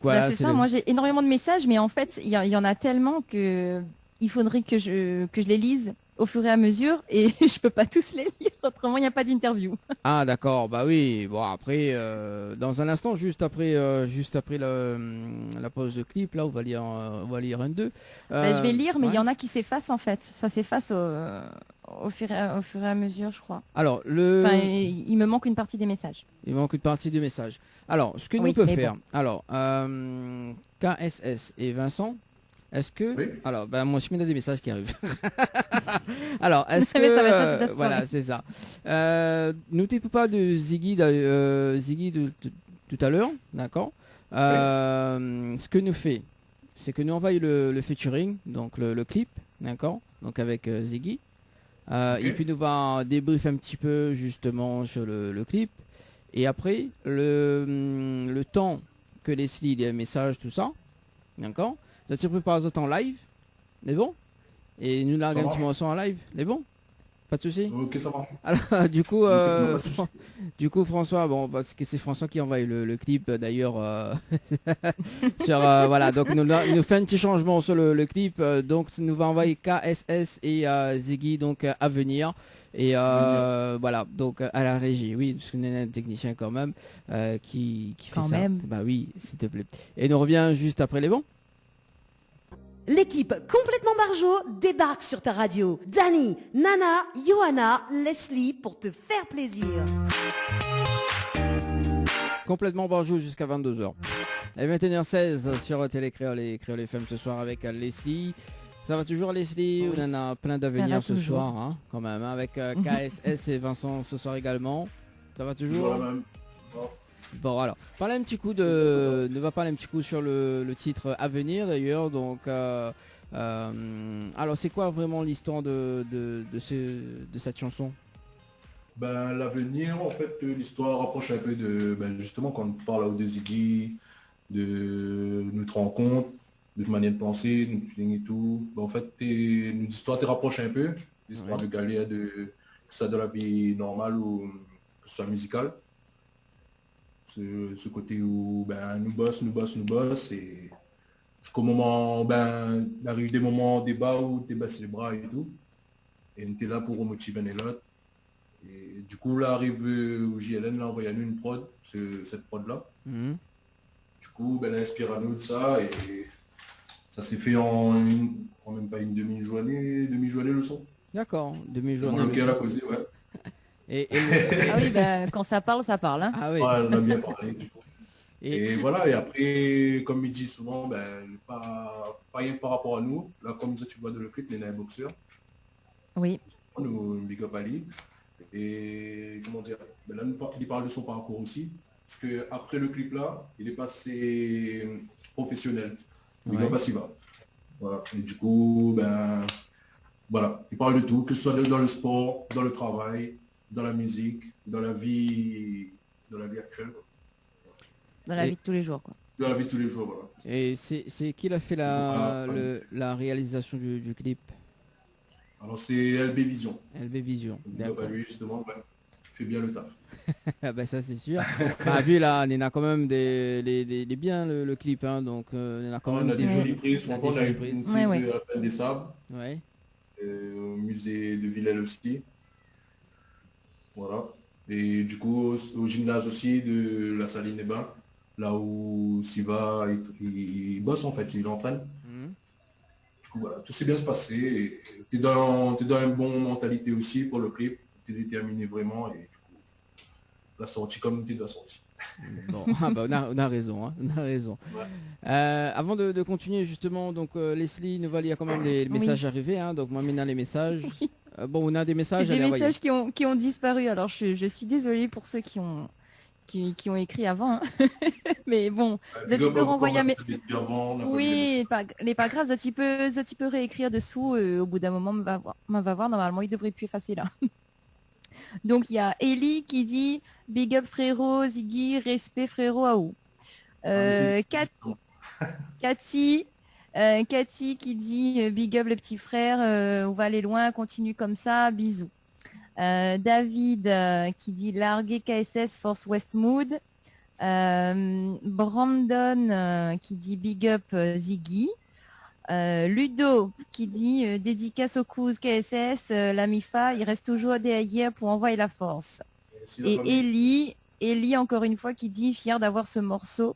S4: voilà.
S5: C'est ça, moi j'ai énormément de messages, mais en fait, il y en a tellement que il faudrait que je les lise au fur et à mesure, et je peux pas tous les lire, autrement il n'y a pas d'interview.
S4: Ah d'accord, bah oui. Bon après, dans un instant, juste après la pause de clip, là, on va lire un deux.
S5: Je vais lire, mais il
S4: ouais.
S5: y en a qui s'effacent en fait. Ça s'efface au fur et à mesure, je crois.
S4: Alors
S5: Enfin, il me manque une partie des messages.
S4: il manque une partie du message. Alors, ce que
S5: Oui,
S4: nous peut
S5: mais
S4: faire,
S5: bon.
S4: alors KSS et Vincent, est-ce que,
S2: Oui.
S4: alors, ben moi aussi, il y a des messages qui arrivent. Alors, est-ce
S5: Mais ça va être
S4: que,
S5: toute la
S4: voilà,
S5: soirée.
S4: c'est ça. N'oubliez pas de Ziggy, Ziggy de tout à l'heure, d'accord. Ce que nous fait, c'est que nous envoie le featuring, donc le clip, d'accord, donc avec Ziggy. Et puis nous va débrief un petit peu justement sur le clip. Et après, le temps que Leslie lit un message, tout ça, d'accord, ça te prépare autres en live, c'est bon. Et nous largue un petit morceau en live, c'est bon. Pas de souci.
S2: Ok, ça marche.
S4: Alors, du coup,
S2: pas de souci.
S4: François, bon, parce que c'est François qui envoie le clip d'ailleurs. Sur, voilà, donc nous fait un petit changement sur le clip. Donc, ça nous va envoyer KSS et Ziggy donc à venir. Et voilà, donc à la régie, oui, parce qu'on est un technicien quand même qui fait
S5: Quand
S4: ça.
S5: même.
S4: Bah oui, s'il te plaît. Et nous revient juste après les bons.
S3: L'équipe complètement barjo débarque sur ta radio. Danny, Nana, Johanna, Leslie pour te faire plaisir.
S4: Complètement bonjour jusqu'à 22h. Et 21h16 sur Télé Créole et Créole FM ce soir avec Leslie. Ça va toujours Leslie? On en a plein d'avenir ce
S5: toujours.
S4: soir, hein, quand même, hein, avec KSS et Vincent ce soir également. Ça va toujours?
S2: Toujours la même.
S4: Bon alors, parler un petit coup va parler un petit coup sur le titre à venir d'ailleurs. Donc, alors c'est quoi vraiment l'histoire de cette chanson?
S2: Ben, l'avenir, en fait, l'histoire rapproche un peu de, ben, justement, quand on parle de Ziggy, de notre rencontre, de notre manière de penser, de notre feeling et tout. Ben, en fait, notre histoire te rapproche un peu, l'histoire de galère, que ce soit de la vie normale ou que ce soit musicale. Ce côté où ben, nous bosse et jusqu'au moment, ben, il arrive des moments, des bas où tu baisses les bras et tout. Et on était là pour motiver l'un et l'autre. Et du coup, là, arrive au JLN, là, envoyé à nous une prod, cette prod-là.
S4: Mhm.
S2: Du coup, ben, elle inspire à nous de ça et ça s'est fait en même pas une demi-journée le son.
S4: D'accord,
S2: Dans
S4: demi-journée.
S2: lequel elle a posé, ouais.
S4: Et le-
S5: Ah oui, bah, quand ça parle, ça parle. Hein.
S4: Ah oui.
S2: Ouais, elle en a bien parlé, du coup.
S4: Et,
S2: Et voilà, et après, comme il dit souvent, ben, pas rien par rapport à nous. Là, comme ça, tu vois dans le clip, Nena est boxeur.
S5: Oui.
S2: Nous, Big Up Ali. Et comment dire, ben là, il parle de son parcours aussi. Parce que après le clip là, il est passé professionnel. Big Up
S4: Ouais.
S2: Asiva. Voilà. Et du coup, ben voilà, il parle de tout, que ce soit dans le sport, dans le travail, dans la musique, dans la vie actuelle, quoi.
S5: Dans la
S4: Et-
S5: vie de tous les jours, quoi.
S2: Dans la vie de tous les jours, voilà.
S4: et c'est qui a fait la réalisation du clip?
S2: Alors c'est LB Vision.
S4: LB Vision.
S2: Big Up à
S4: D'accord.
S2: lui, justement, ben, il fait bien le taf.
S4: Ah bah ça c'est sûr. Bah vu là, on a quand même des bien le clip, hein, donc on a quand
S2: On
S4: même
S2: a
S4: des
S2: des jolies
S4: jolies
S2: prises, franchement, on a une
S4: prises.
S2: prise
S5: Ouais, ouais.
S2: de la Plaine des Sables,
S4: Ouais.
S2: au musée de Villèle aussi. Voilà. Et du coup, au gymnase aussi de la Saline des Bains, là où Siva il bosse en fait, il entraîne.
S4: Mhm.
S2: Du coup, voilà, tout s'est bien se passer. Tu es dans une bonne mentalité aussi pour le clip. Tu es déterminé vraiment et du coup, la sortie comme tu dois sortir.
S4: Bon, ah bah on a raison, hein, on a raison.
S2: Ouais.
S4: Avant de continuer justement, donc Leslie Noval, il y a quand même les
S5: Oui.
S4: messages arrivés, hein, donc moi maintenant les messages. Bon, on a des messages,
S5: C'est
S4: allez
S5: des
S4: envoyer.
S5: messages qui ont disparu. Alors, je suis désolée pour ceux qui ont écrit avant. Hein. Mais bon, vous êtes peu renvoyer à mes... Oui, pas grave, ça tu peux réécrire dessous. Au bout d'un moment, on va voir. Normalement, il devrait plus effacer là. Donc, il y a Ellie qui dit Big up frérot, Ziggy, respect frérot, aou. Cathy qui dit Big up le petit frère, on va aller loin, continue comme ça, bisous. David qui dit larguer KSS Force Westmood. Brandon qui dit big up Ziggy. Ludo qui dit dédicace au Kouz KSS, la MIFA, il reste toujours derrière pour envoyer la force. Et Ellie encore une fois qui dit fier d'avoir ce morceau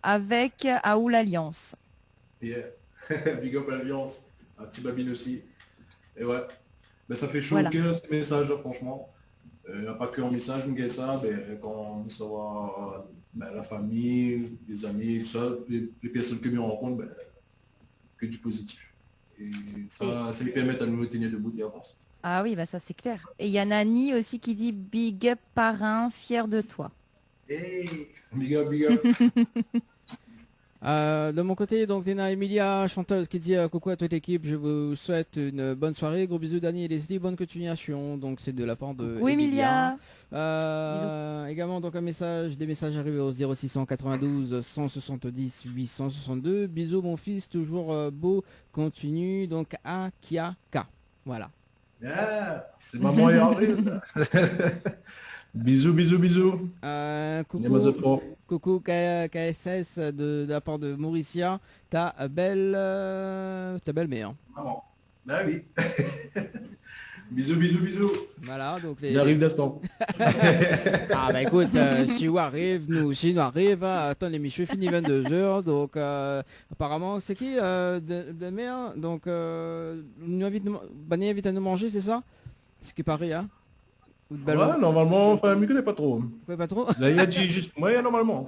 S5: avec Aoul Alliance.
S2: Yeah. Big up à l'Alliance, un petit babine aussi. Et ouais, ben, ça fait chaud
S5: Voilà.
S2: au cœur ce message, franchement. Il n'y a pas que en message, mais ça, ben, quand on saura ben, la famille, les amis, tout ça, les personnes que nous rencontrons, ben, que du positif. Et ça lui permet à nous tenir debout et avancer.
S5: Ah oui, bah ça c'est clair. Et il y a Nani aussi qui dit big up parrain, fier de toi.
S2: Hey, big up, big up.
S4: De mon côté, donc Nena Emilia, chanteuse, qui dit coucou à toute l'équipe, je vous souhaite une bonne soirée, gros bisous Dani et Leslie, bonne continuation. Donc c'est de la part de
S5: Oui, Emilia.
S4: Également donc des messages arrivés au 0692 170 862. Bisous mon fils, toujours beau, continue. Donc à Kiaka. Voilà.
S2: Yeah, c'est maman et avril. Bisous, bisous, bisous.
S4: Coucou KSS de la part de Mauricia, ta belle-mère.
S2: Maman. Ah oui. Bisous, bisous, bisous.
S4: Voilà, donc
S2: Il arrive d'instant.
S4: Ah bah écoute, si vous arrive, nous aussi nous arrive. Attends, l'émission est finie 22h, donc apparemment c'est qui de mère. Donc nous Bani invite à nous manger, c'est ça? Ce qui paraît, hein? Ou de ballon.
S2: Ouais, normalement, enfin, je ne connais pas trop.
S4: Ouais, pas trop.
S2: Là, il a dit juste moyen normalement.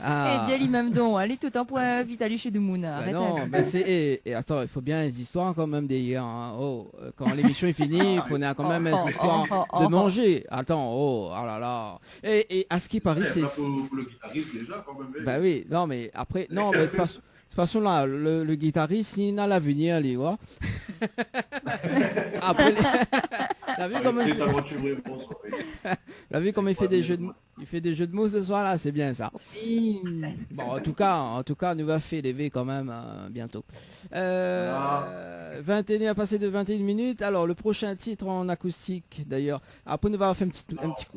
S4: Ah.
S5: Et dis-lui même donc, allez tout un point vite aller chez Doumouna.
S4: Bah
S5: Arrête.
S4: non, bah c'est et attends, il faut bien les histoires quand même des gars. Hein. Oh, quand l'émission est finie, il faut quand même les histoires de manger. Attends, oh là là. Et à ce qui paraît, c'est.
S2: Pour le guitariste déjà quand même.
S4: Bah oui, non mais après, non mais de toute façon là, le guitariste, il a l'avenir, les vois. Après, t'as vu comment il fait des jeux de mots. Il fait des jeux de mots ce soir là, c'est bien ça. Bon, en tout cas, nous va faire lever quand même bientôt. 21 à passer de 21 minutes. Alors le prochain titre en acoustique d'ailleurs. Après nous va faire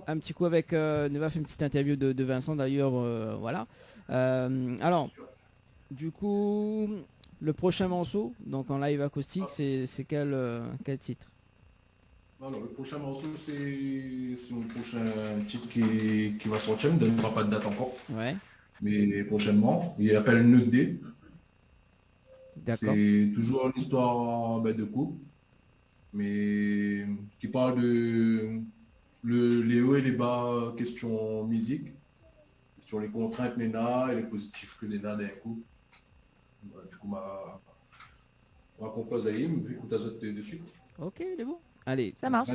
S4: un petit coup avec, nous va faire une petite interview de Vincent d'ailleurs, voilà. Alors, du coup, Le prochain morceau, donc en live acoustique, c'est quel titre?
S2: Alors, le prochain morceau, c'est mon prochain titre qui va sortir. Je ne donne pas de date encore.
S4: Ouais.
S2: Mais prochainement. Il s'appelle Nudé.
S4: D'accord.
S2: C'est toujours une histoire de couple. Mais qui parle de les hauts et les bas, question musique. Sur les contraintes Nena et les positifs que Nena d'un coup. Voilà, du coup, ma compose Aïm, vu que tu as de suite.
S4: Ok, il est bon. Allez.
S5: Ça marche.
S2: Et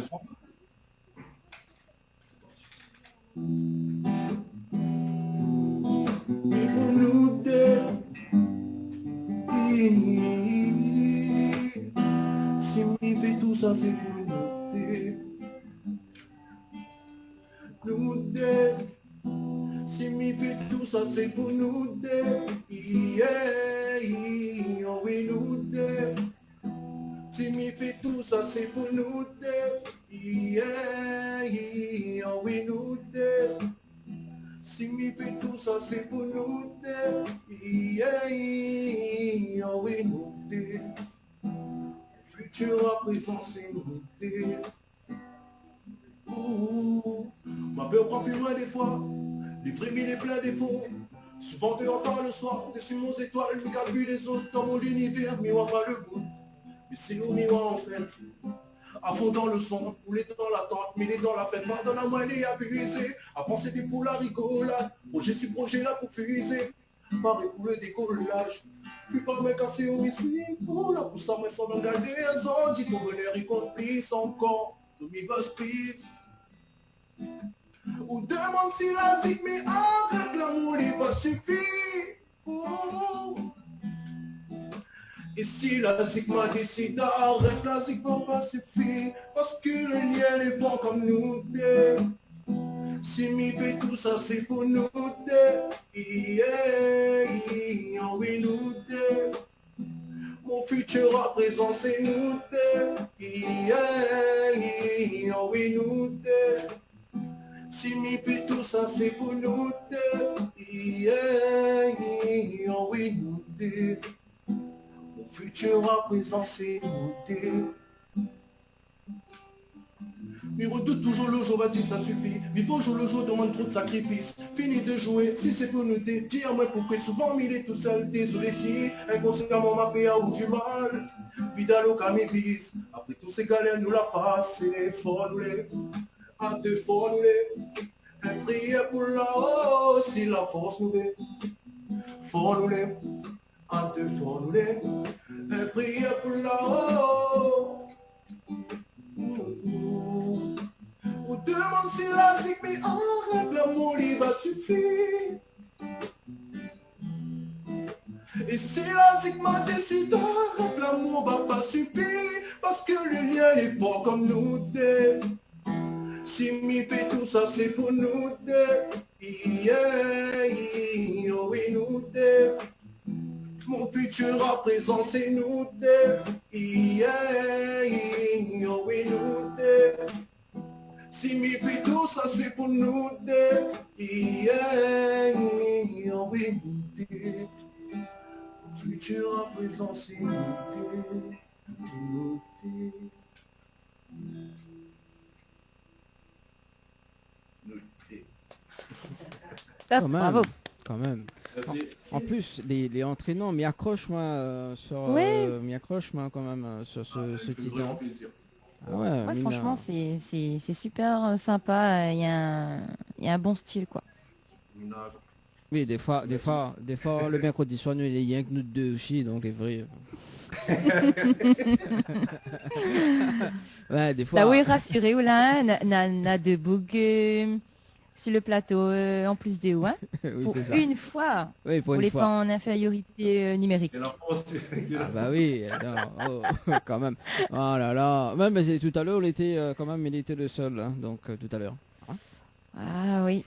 S2: pour nous deux, si on fait tout ça, c'est pour nous deux. Nous deux. Si m'y fait tout ça, c'est pour nous deux. Yeah, oh oui, nous deux. Si m'y fait tout ça, c'est pour nous deux. Yeah, oh oui, nous deux. Si m'y fait tout ça, c'est pour nous deux. Yeah, oh oui, nous deux. Futur à présent, c'est nous deux. Ma peur prend plus loin des fois. Les vrais mille et plein défauts. Souvent dehors par le soir, dessus mon étoile, je calcule les autres dans mon univers, mais on pas le goût. Mais c'est au miroir en fait. À fond dans le son, rouler dans l'attente, mêlé dans la fête, marre dans la moelle et abusé. À penser des poules à rigolade, projet sur projet là pour fuser. Pareil pour le décollage. Puis pas me casser au m'essuie, oh la pousse à moi sans engager un zone, dit ton bonheur y complice encore, tout m'y buzz please. On demande si la zik, mais arrête l'amour, il va suffire. Et si la zik m'a décidé, arrête la zik va pas suffire. Parce que le lien est bon comme nous deux. Si m'y fait tout ça, c'est pour nous deux. Yeah, oui, nous deux. Mon futur à présent, c'est nous deux. Yeah, oui, nous deux. Si m'y fait tout ça, c'est pour nous deux. Yeah, oui, nous deux. Mon futur à présent, c'est nous deux. Mais redoute toujours le jour, va dire ça suffit. Vivre au jour le jour demande trop de sacrifices. Fini de jouer, si c'est pour nous deux. Dis-moi pourquoi souvent il est tout seul. Désolé si inconsciemment m'a fait ou du mal. Vida loca me vise. Après tous ces galères, nous la passé. Fort nous les. À deux fois nous les. Un prière pour là-haut, si la force nous veut. Fort nous les. À deux fois nous les. Un prière pour là-haut. On demande si la zik, mais arrête l'amour, il va suffire. Et si la zik m'a décidé, arrête l'amour va pas suffire. Parce que le lien est fort comme nous deux. Si m'y fait tout ça, c'est pour nous deux. Yeah, oui, nous deux. Mon futur à présent, c'est nous deux. Yeah, oui, nous deux. Si m'y fait tout ça, c'est pour nous deux. Yeah, oui, nous deux. Mon futur à présent, c'est nous deux. Nous deux.
S5: Top, bravo.
S4: Quand même.
S2: Merci.
S4: En plus, les entraînants m'y accrochent moi m'y accrochent moi quand même sur ce titre.
S2: Vraiment plaisir.
S4: Ah ouais,
S5: Ouais, franchement, c'est super sympa. Il y a un bon style, quoi.
S4: Oui, des fois, le mercredi soir, nous, il y a que nous deux aussi, donc c'est vrai. Ouais, des fois.
S5: Là où est rassuré, ou là, n'a de bug sur le plateau, en plus des ouais.
S4: Oui,
S5: pour
S4: c'est ça.
S5: une fois.
S4: Oui, pour une
S5: les
S4: fois.
S5: pas en infériorité numérique.
S2: Et la France,
S4: Ah bah oui, non, quand même. Oh là là. Même mais tout à l'heure, quand même, il était le seul, hein, donc tout à l'heure.
S5: Ah oui,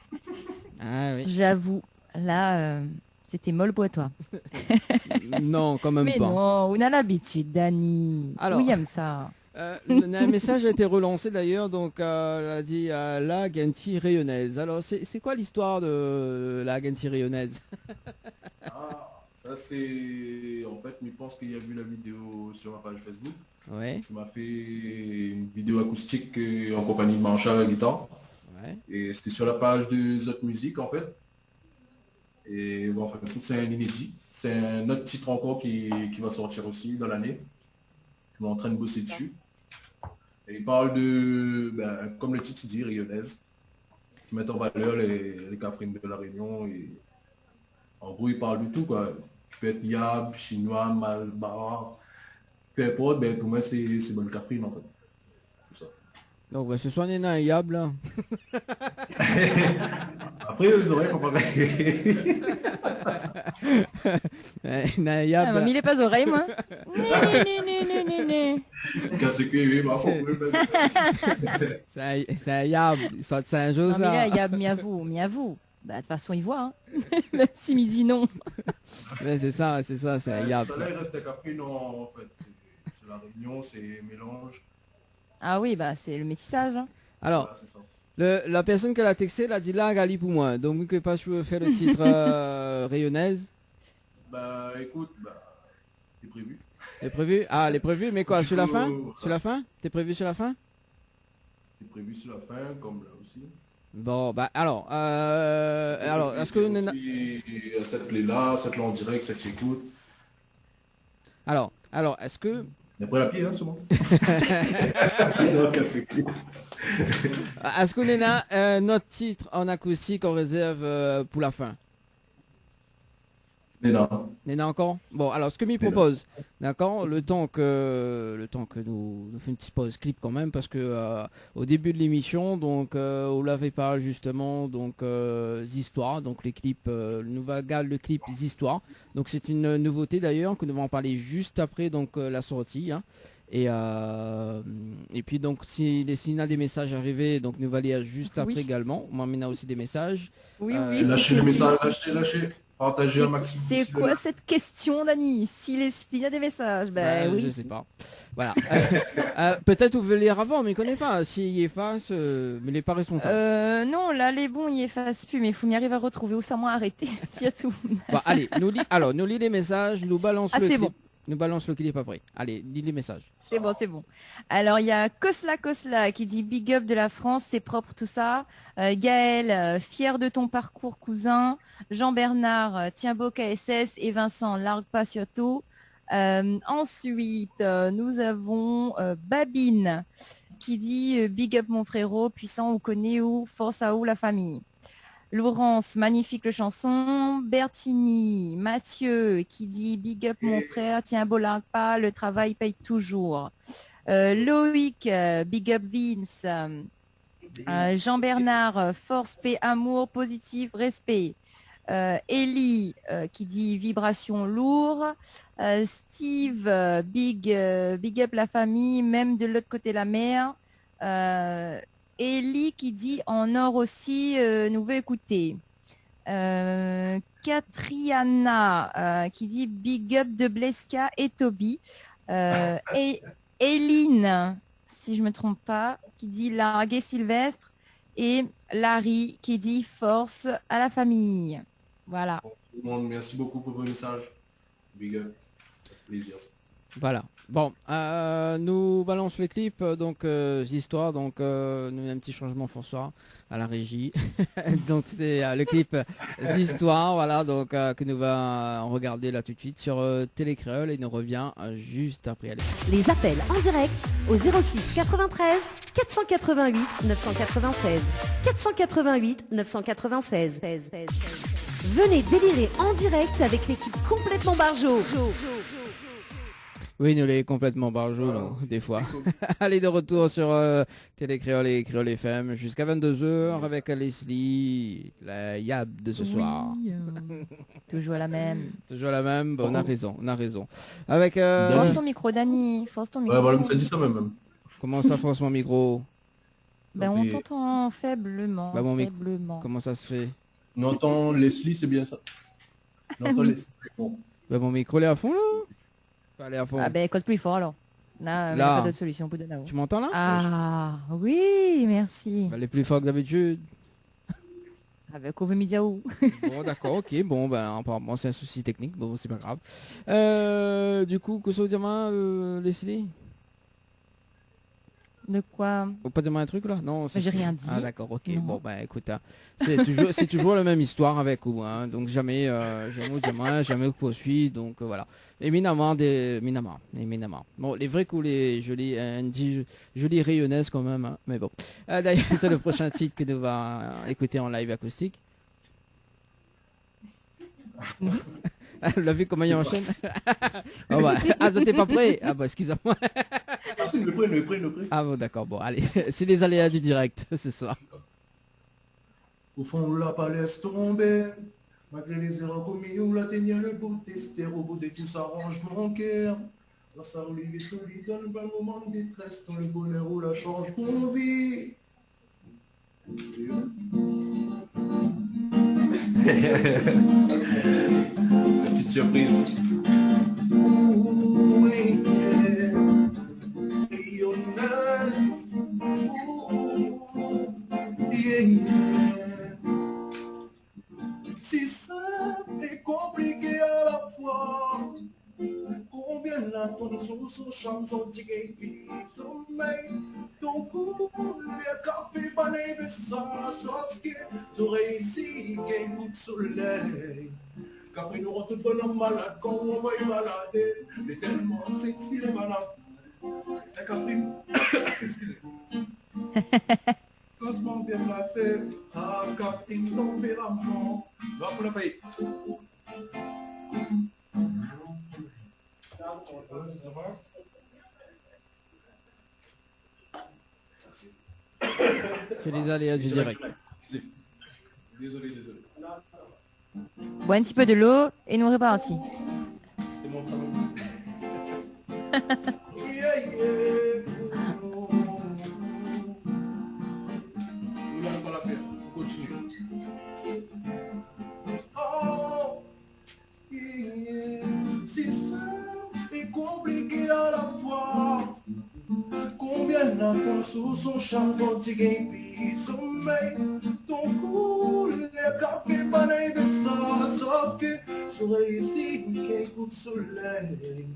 S4: Ah oui.
S5: j'avoue. Là, c'était molle pour toi.
S4: Non, quand même
S5: Mais
S4: pas.
S5: non, on a l'habitude, Dani.
S4: Alors.
S5: Oui, aime ça.
S4: Un message a été relancé d'ailleurs, donc elle a dit la Genti rayonnaise. Alors c'est quoi l'histoire de la Genti rayonnaise?
S2: Ah, ça Ça, c'est... En fait, je pense qu'il a vu la vidéo sur ma page Facebook.
S4: Ouais.
S2: Il m'a fait une vidéo acoustique en compagnie de Marshall à la guitare.
S4: Ouais.
S2: Et c'était sur la page de Zot Music, en fait. Et bon, enfin, c'est un inédit. C'est un autre titre encore qui va sortir aussi dans l'année. Je suis en train de bosser dessus. Et il parle de, comme le titre dit, rayonnaise. Qui met en valeur les Cafrines de la Réunion. Et en gros, il parle de tout, quoi. Tu peux être Yab, chinois, malbar, peu importe, ben, pour moi, c'est bonne Cafrine, en fait. C'est ça.
S4: Donc, ce soit Nena et Yab, là.
S2: Après, les oreilles, on va
S4: Yab.
S5: Ah, m'a mis les pas oreilles, moi.
S2: Casse que oui, ma
S4: C'est un Yab, il sort de Saint-Joseph.
S5: Non, mais là, Yab, miavou. Bah, de toute façon, il voit, hein. Même s'il me dit non.
S4: Ouais, c'est ça, c'est un Yab.
S2: Ça, il reste à Cafrine, en fait. C'est la Réunion, c'est mélange.
S5: Ah oui, bah, c'est le métissage. Hein.
S4: Alors,
S2: Voilà, c'est ça.
S4: la personne qui l'a texté, elle a dit là, Gali pour moi. Donc, vu que pas je peux faire le titre rayonnaise.
S2: Bah, écoute, c'est prévu.
S4: C'est prévu? Ah, elle est prévue, mais quoi,
S2: Du
S4: sur la
S2: coup,
S4: fin? Sur la fin? T'es prévu sur la fin?
S2: C'est prévu sur la fin, comme là aussi.
S4: Bon, bah, alors, est-ce que...
S2: Cette clé-là, cette là en direct, cette écoute.
S4: Alors, est-ce que...
S2: Après la pied, hein, c'est bon.
S4: Est-ce qu'on a notre titre en acoustique en réserve pour la fin? Néna encore? Bon, alors ce que m'y propose, d'accord, le temps que nous faisons une petite pause clip quand même, parce que au début de l'émission, donc on l'avait parlé justement, donc Zhistoire, donc les clips, le nouvel gars, le clip Zhistoire. Donc c'est une nouveauté d'ailleurs que nous allons en parler juste après donc la sortie. Hein. Et puis donc s'il y a des messages arrivés, donc nous allons lire juste après également. Moi, on a aussi des messages.
S5: Oui.
S2: Lâchez le message, lâchez. Partagez un maximum.
S5: C'est quoi cette question, Dani? S'il y a des messages, oui.
S4: Je sais pas. Voilà. Peut-être vous voulez lire avant, mais il connaît pas. S'il efface, mais il n'est pas responsable.
S5: Non, là, les bons, il efface plus, mais il faut m'y arriver à retrouver. Où ça m'a arrêté, c'est tout.
S4: Bon, allez, nous lis les messages, nous balance le clip.
S5: Bon.
S4: Nous balance le clip après. Allez, lis les messages.
S5: C'est bon. Alors, il y a Kosla qui dit big up de la France, c'est propre tout ça. Gaël, fier de ton parcours, cousin. Jean-Bernard, tiens beau KSS. Et Vincent, largue pas surtout. Ensuite, nous avons Babine qui dit big up mon frérot, puissant ou connaît ou force à où la famille. Laurence, magnifique le chanson. Bertini, Mathieu qui dit big up mon frère, tiens beau largue pas, le travail paye toujours. Loïc, big up Vince. Jean-Bernard, force, paix, amour, positif, respect. Ellie qui dit vibration lourd. Steve, big up la famille, même de l'autre côté de la mer. Ellie qui dit en or aussi, nous veut écouter. Catriana qui dit big up de Bleska et Toby. Et Eline, si je me trompe pas, qui dit larguer Sylvestre. Et Larry qui dit force à la famille. Voilà.
S2: Tout le monde, merci beaucoup pour vos messages. Big up. Ça fait plaisir.
S4: Voilà. Bon, nous balance le clip, donc Zhistoire, donc nous avons un petit changement François à la régie. Donc c'est le clip Zhistoire, voilà, donc que nous va regarder là tout de suite sur Télé Créole et nous revient juste après. Allez.
S3: Les appels en direct au 06 93 488 996. 488 996. Venez délirer en direct avec l'équipe complètement Barjo.
S4: Oui, nous les complètement barjot, des fois. Allez, de retour sur Télé Créole et Créole FM jusqu'à 22h avec Leslie, la Yab de ce soir.
S5: Toujours la même.
S4: Toujours la même, bon, on a raison. Avec...
S5: Force ton micro, Dani. Force ton micro.
S2: Ouais, voilà, ça dit ça même.
S4: Comment ça, force mon micro?
S5: On t'entend faiblement. Faiblement.
S4: Comment ça se fait?
S2: On entend Leslie, c'est bien ça. On entend Leslie plus fort.
S4: Mon micro est à fond là? Pas aller à fond.
S5: Code plus fort alors. Là, il n'y a pas d'autre solution pour de là-haut.
S4: Tu m'entends là?
S5: Ah, oui, merci.
S4: Elle est plus fort que d'habitude.
S5: Avec Ovemidiaou.
S4: Bon, d'accord, ok. Bon, ben, apparemment, c'est un souci technique. Bon, c'est pas grave. Du coup, Koso Diamant, Leslie?
S5: De quoi?
S4: Faut pas dire un truc là? Non,
S5: j'ai rien dit.
S4: Ah d'accord, ok.
S5: Non.
S4: Bon bah écoute, hein, c'est toujours la même histoire avec vous, hein. Donc jamais, jamais au diamant, jamais au poursuit, donc voilà. Éminemment. Bon, les vrais coups, les jolis rayonnaises quand même, hein. Mais bon. D'ailleurs, c'est le prochain titre que nous va écouter en live acoustique. Vous l'avez vu comment il enchaîne? Oh bah, ah, t'es pas prêt? Ah bah, excusez-moi.
S2: Le prêt.
S4: Ah bon, d'accord, bon, allez. C'est les aléas du direct ce soir.
S2: Au fond, on l'a pas laisse tomber. Malgré les erreurs commises, on l'a tenu le bout tester. Au bout de tout s'arrange mon cœur. Dans sa relive solide, dans le bel moment de détresse, dans le bonheur où la change qu'on vit.
S9: Petite surprise.
S2: Oui, si simple et compliqué à la fois, combien l'attendent sous son charme, son tigre et sommeil, ton cou, le café balai de ça, sauf que soleil ici, qu'un coup de soleil. Café nous rend tout bonhomme malade quand on va y balader, mais tellement sexy les malades. La Catherine, excusez. Cosmo bien placé, ah Catherine, tempérament. Non, pour le pays.
S4: C'est les aléas du direct.
S2: Désolé.
S5: Bois un petit peu de l'eau et nous repartis.
S2: C'est mon salon. Ne lâche pas l'affaire, on continue. Oh, c'est simple et compliqué à la fois. Combien d'attentes sous son charme, son tigre et puis sommeil. Ton cou, le café pareil de ça, sauf que soleil ici, qu'un coup de soleil.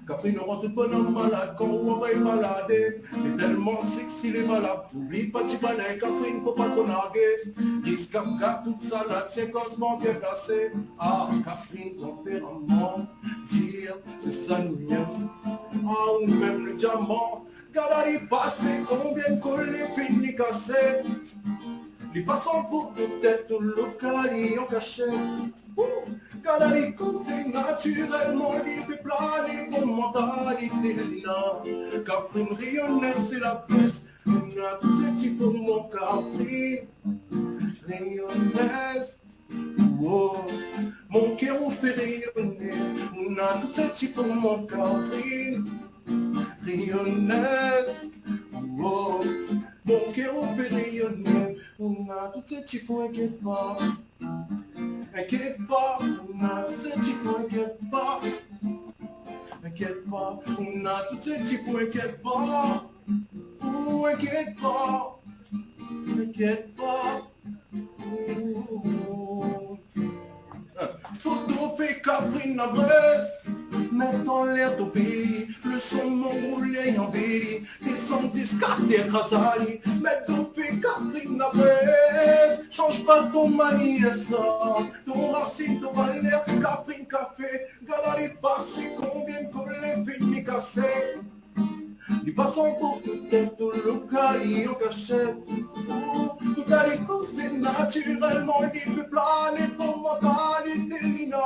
S2: Café nous rend tout bonhomme malade quand on va y balader. Mais tellement sexy les malades. N'oublie pas du balai, café, il ne faut pas qu'on narguer. Risque gars, toute salade, c'est cosmo bien placé. Ah, café, tempérament, dire, c'est ça nous mien. Ah, ou même le diamant. Regarde les passés, combien de collés finis cassés. Les passants pour de tête au local et en cachet. Regarde les conseils naturellement, les fait planer pour mentalité là. Catherine rayonnait, c'est la place. On a tout ce qu'il faut, mon Catherine. Rayonnaise. Oh, mon cœur vous fait rayonner. On a tout ce qu'il faut, mon Catherine. Rayonnaise, oh, mon cœur vous fait rayonner. On a tout ce qu'il faut, inquiète pas. Inquiète pas, on a tout ce qu'il faut, inquiète pas. Inquiète pas, on a tout ce qu'il faut, inquiète pas. Ouh, inquiète pas. Inquiète pas. Photo fait Catherine la Bresse. Mets en l'air ton pays, le son mon roulé en béli, des sons discartés Krasali, mets ton fait Catherine la Bresse. Change pas ton manière ça, ton racine, ton valeur, Catherine café, garde les passés, combien de collègues finis cassés. Les passants pour tout tête au local et en cachette. Tout à l'école c'est naturellement, il fait planer pour mentalité lina.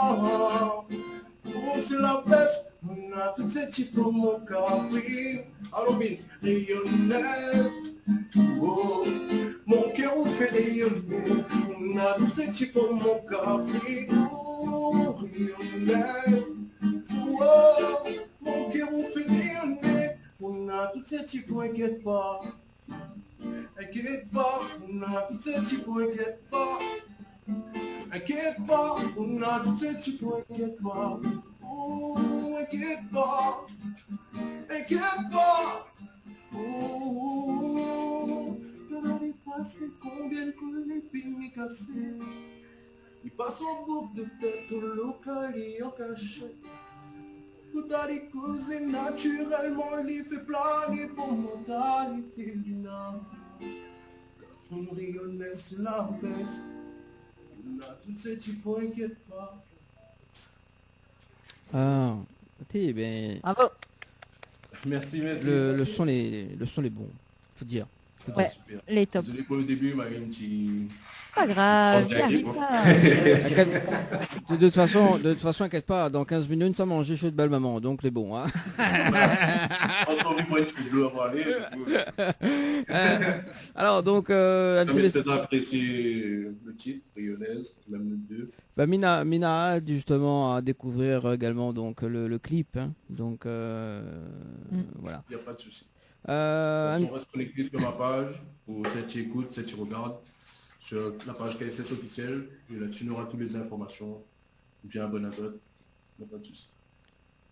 S2: Oh, c'est la baisse, on a tout ce qu'il faut, mon café. Allo Vince, rayonnaise. Oh, mon cœur vous fait rayonner. On a tout ce qu'il faut, mon café. Oh, rayonnaise. Oh, mon cœur vous fait rayonner. On a tout ce qu'il faut, inquiète pas. Inquiète pas, on a tout ce qu'il faut, inquiète pas. Inquiète pas, on a tout ce qu'il faut, inquiète pas. Oh, inquiète pas. Inquiète pas. Oh, assez, combien que les films cassés. Il passe en boucle de tête au local et en cachette. Tout à les causer naturellement, il fait planer pour mentalité lunaire. La femme rayonnait sur la baisse. On a tout ce qu'il faut, inquiète pas.
S4: Ah, écoutez, ben,
S5: Bravo.
S9: Merci, merci.
S4: le son est bon, faut dire.
S5: Ouais,
S9: Super.
S5: les top.
S9: Désolé pour le début, il m'a eu un petit...
S5: Pas grave, il arrive ça.
S4: De toute façon, inquiète pas, dans 15 minutes, ça mange chez de belle maman, donc les bons. Hein.
S9: Encore pour un petit peu de l'eau avant aller.
S4: Alors, donc, un petit
S9: J'espère apprécier le titre, Rayonnaise, même le 2.
S4: bah, Mina a hâte, justement à découvrir également donc le clip. Hein. Donc, voilà.
S9: Il n'y a pas de souci.
S4: Un-
S9: On reste connecté sur ma page, pour ceux qui écoutent, ceux qui regardent, sur la page KSS officielle, et là tu auras toutes les informations via Bonazote, il n'y a pas de souci.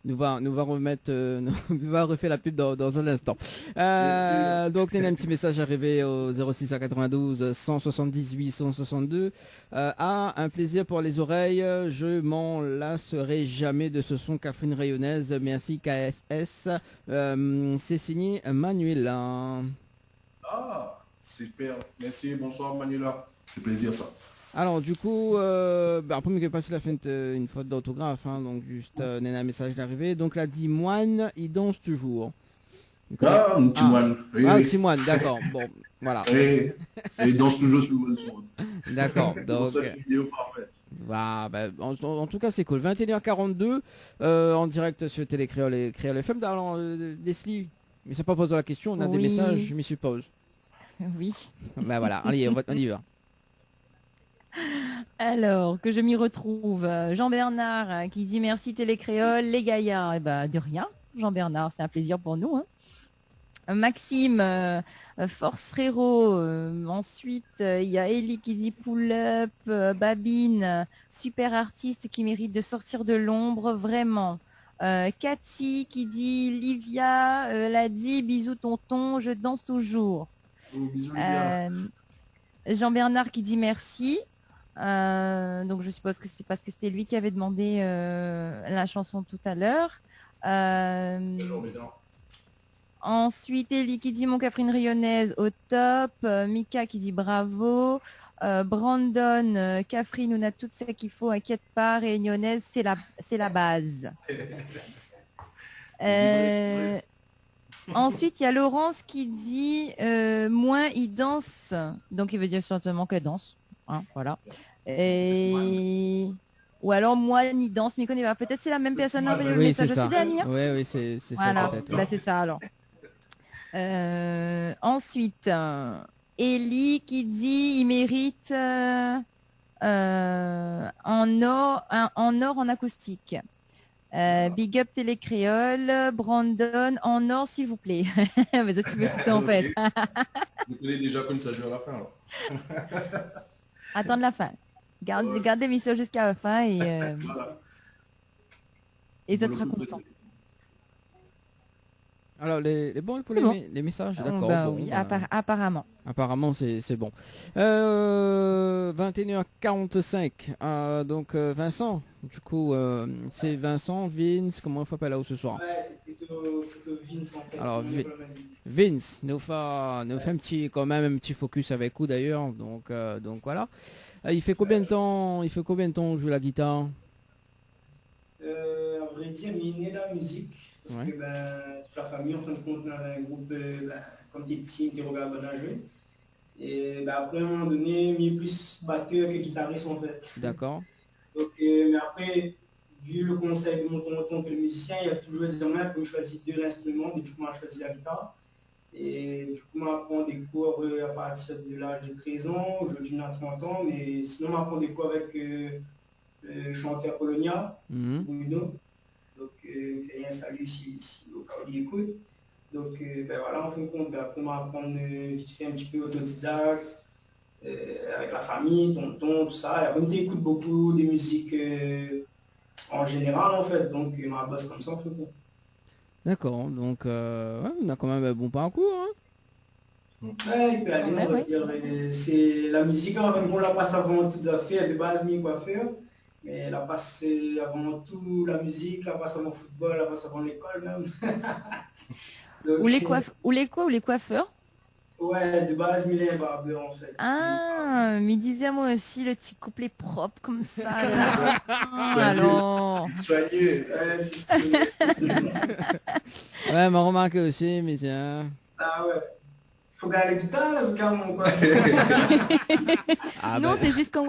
S4: nous va remettre, nous va refaire la pub dans un instant. Donc, il y a un petit message arrivé au 0692 178 162. Un plaisir pour les oreilles. Je m'en lasserai jamais de ce son Catherine Rayonnaise. Merci KSS. C'est signé Manuela.
S9: Ah, super, merci, bonsoir Manuela, c'est plaisir ça.
S4: Alors du coup, après que passer la fin une faute d'orthographe, hein, donc juste un message d'arrivée. Donc là dit moine, il danse toujours.
S9: Ah, un petit moine, oui,
S4: Ah, un
S9: oui.
S4: petit moine, d'accord. Bon, voilà.
S9: Oui, et il danse toujours sur le son.
S4: D'accord.
S9: C'est pour
S4: Donc,
S9: ça que une vidéo parfaite.
S4: voilà, en tout cas c'est cool. 21h42 en direct sur Télécréole et Créole FM. Alors Leslie, mais c'est pas posé la question, on a des
S5: Oui.
S4: messages, je m'y suppose.
S5: Oui.
S4: Ben voilà, allez, on y va.
S5: Alors, que je m'y retrouve. Jean-Bernard qui dit merci Télécréole, les gaillards. Eh ben, de rien, Jean-Bernard, c'est un plaisir pour nous. Hein. Maxime, Force Frérot. Ensuite, il y a Ellie qui dit pull-up, Babine, super artiste qui mérite de sortir de l'ombre, vraiment. Cathy qui dit Livia l'a dit, bisous tonton, je danse toujours.
S9: Oh, bisous les gars.
S5: Jean-Bernard qui dit merci. Donc je suppose que c'est parce que c'était lui qui avait demandé la chanson tout à l'heure. Ensuite, Ellie qui dit mon Catherine Rayonnaise au top. Mika qui dit bravo. Brandon, Catherine, on a tout ce qu'il faut, inquiète pas. Réunionnaise, c'est la base. Ensuite, il y a Laurence qui dit moins il danse. Donc il veut dire simplement qu'elle danse. Hein, voilà. Et... Ou alors moi ni danse, mais connais pas. Peut-être c'est la même personne. Envoyez le
S4: Oui,
S5: message
S4: c'est ça.
S5: aussi, Dani, hein.
S4: Oui, c'est
S5: Voilà,
S4: ça peut-être.
S5: là c'est ça alors. Ensuite, Ellie qui dit il mérite en or en acoustique. Big up Télécréole, Brandon en or s'il vous plaît. Mais ça tu veux tout en fait.
S9: Vous connaissez déjà comme ça joue à la fin alors.
S5: Attendre la fin. Garde l'émission jusqu'à la fin et
S9: Voilà.
S5: ça
S9: Vous
S5: sera
S9: le
S5: content.
S9: précisez.
S4: Alors les bons pour
S5: C'est bon.
S4: les messages, d'accord.
S5: Bah
S4: bon,
S5: oui,
S4: bah,
S5: apparemment.
S4: apparemment c'est bon. 21h45. Donc Vincent, du coup c'est Vincent, Vince, comment on s'appelle là ce soir?
S10: Ouais, c'est plutôt Vince en fait.
S4: Alors,
S10: On est pas le même Vince.
S4: Vince nous fait un petit quand même un petit focus avec vous d'ailleurs. Donc voilà. Il fait combien de temps on joue la guitare?
S10: À vrai dire, il est né de la musique. Parce
S4: Ouais.
S10: que toute la famille, en fin de compte, on avait un groupe, comme des petits, qui regardaient à jouer. Et après, à un moment donné, il est plus batteur que guitariste en fait.
S4: D'accord.
S10: Donc, mais après, vu le conseil de mon tonton que le musicien, il a toujours dit il faut que je choisisse deux instruments. Et du coup, moi, j'ai choisi la guitare. Et du coup, moi, j'apprends des cours à partir de l'âge de 13 ans. Aujourd'hui, on a 30 ans. Mais sinon, on apprend des cours avec le chanteur Polonia, Bruno. Donc, il fait un salut ici au cas où il écoute. Donc, voilà, en fin de compte, après, on va apprendre vite fait un petit peu autodidacte, avec la famille, tonton, tout ça. Et après, on écoute beaucoup des musiques en général, en fait. Donc, on a bosse comme ça, en fin de compte.
S4: D'accord. Donc ouais, on a quand même un bon parcours. Hein.
S10: Ouais, il peut aller, on va dire, c'est la musique, on la passe avant toutes affaires, de base, ni coiffeur, mais elle a passé avant tout la musique, la passe avant le football, la passe avant l'école même. Donc,
S5: ou les coiffeurs.
S10: Ouais, de base, Mylène Barbeur en fait.
S5: Ah, mais disait moi aussi le petit couplet propre comme ça. Là. Alors.
S4: Ouais, m'a remarqué aussi, mais tiens.
S10: Ah ouais. Faut garder la guitare, là, c'est carrément quoi.
S5: Non, c'est juste qu'on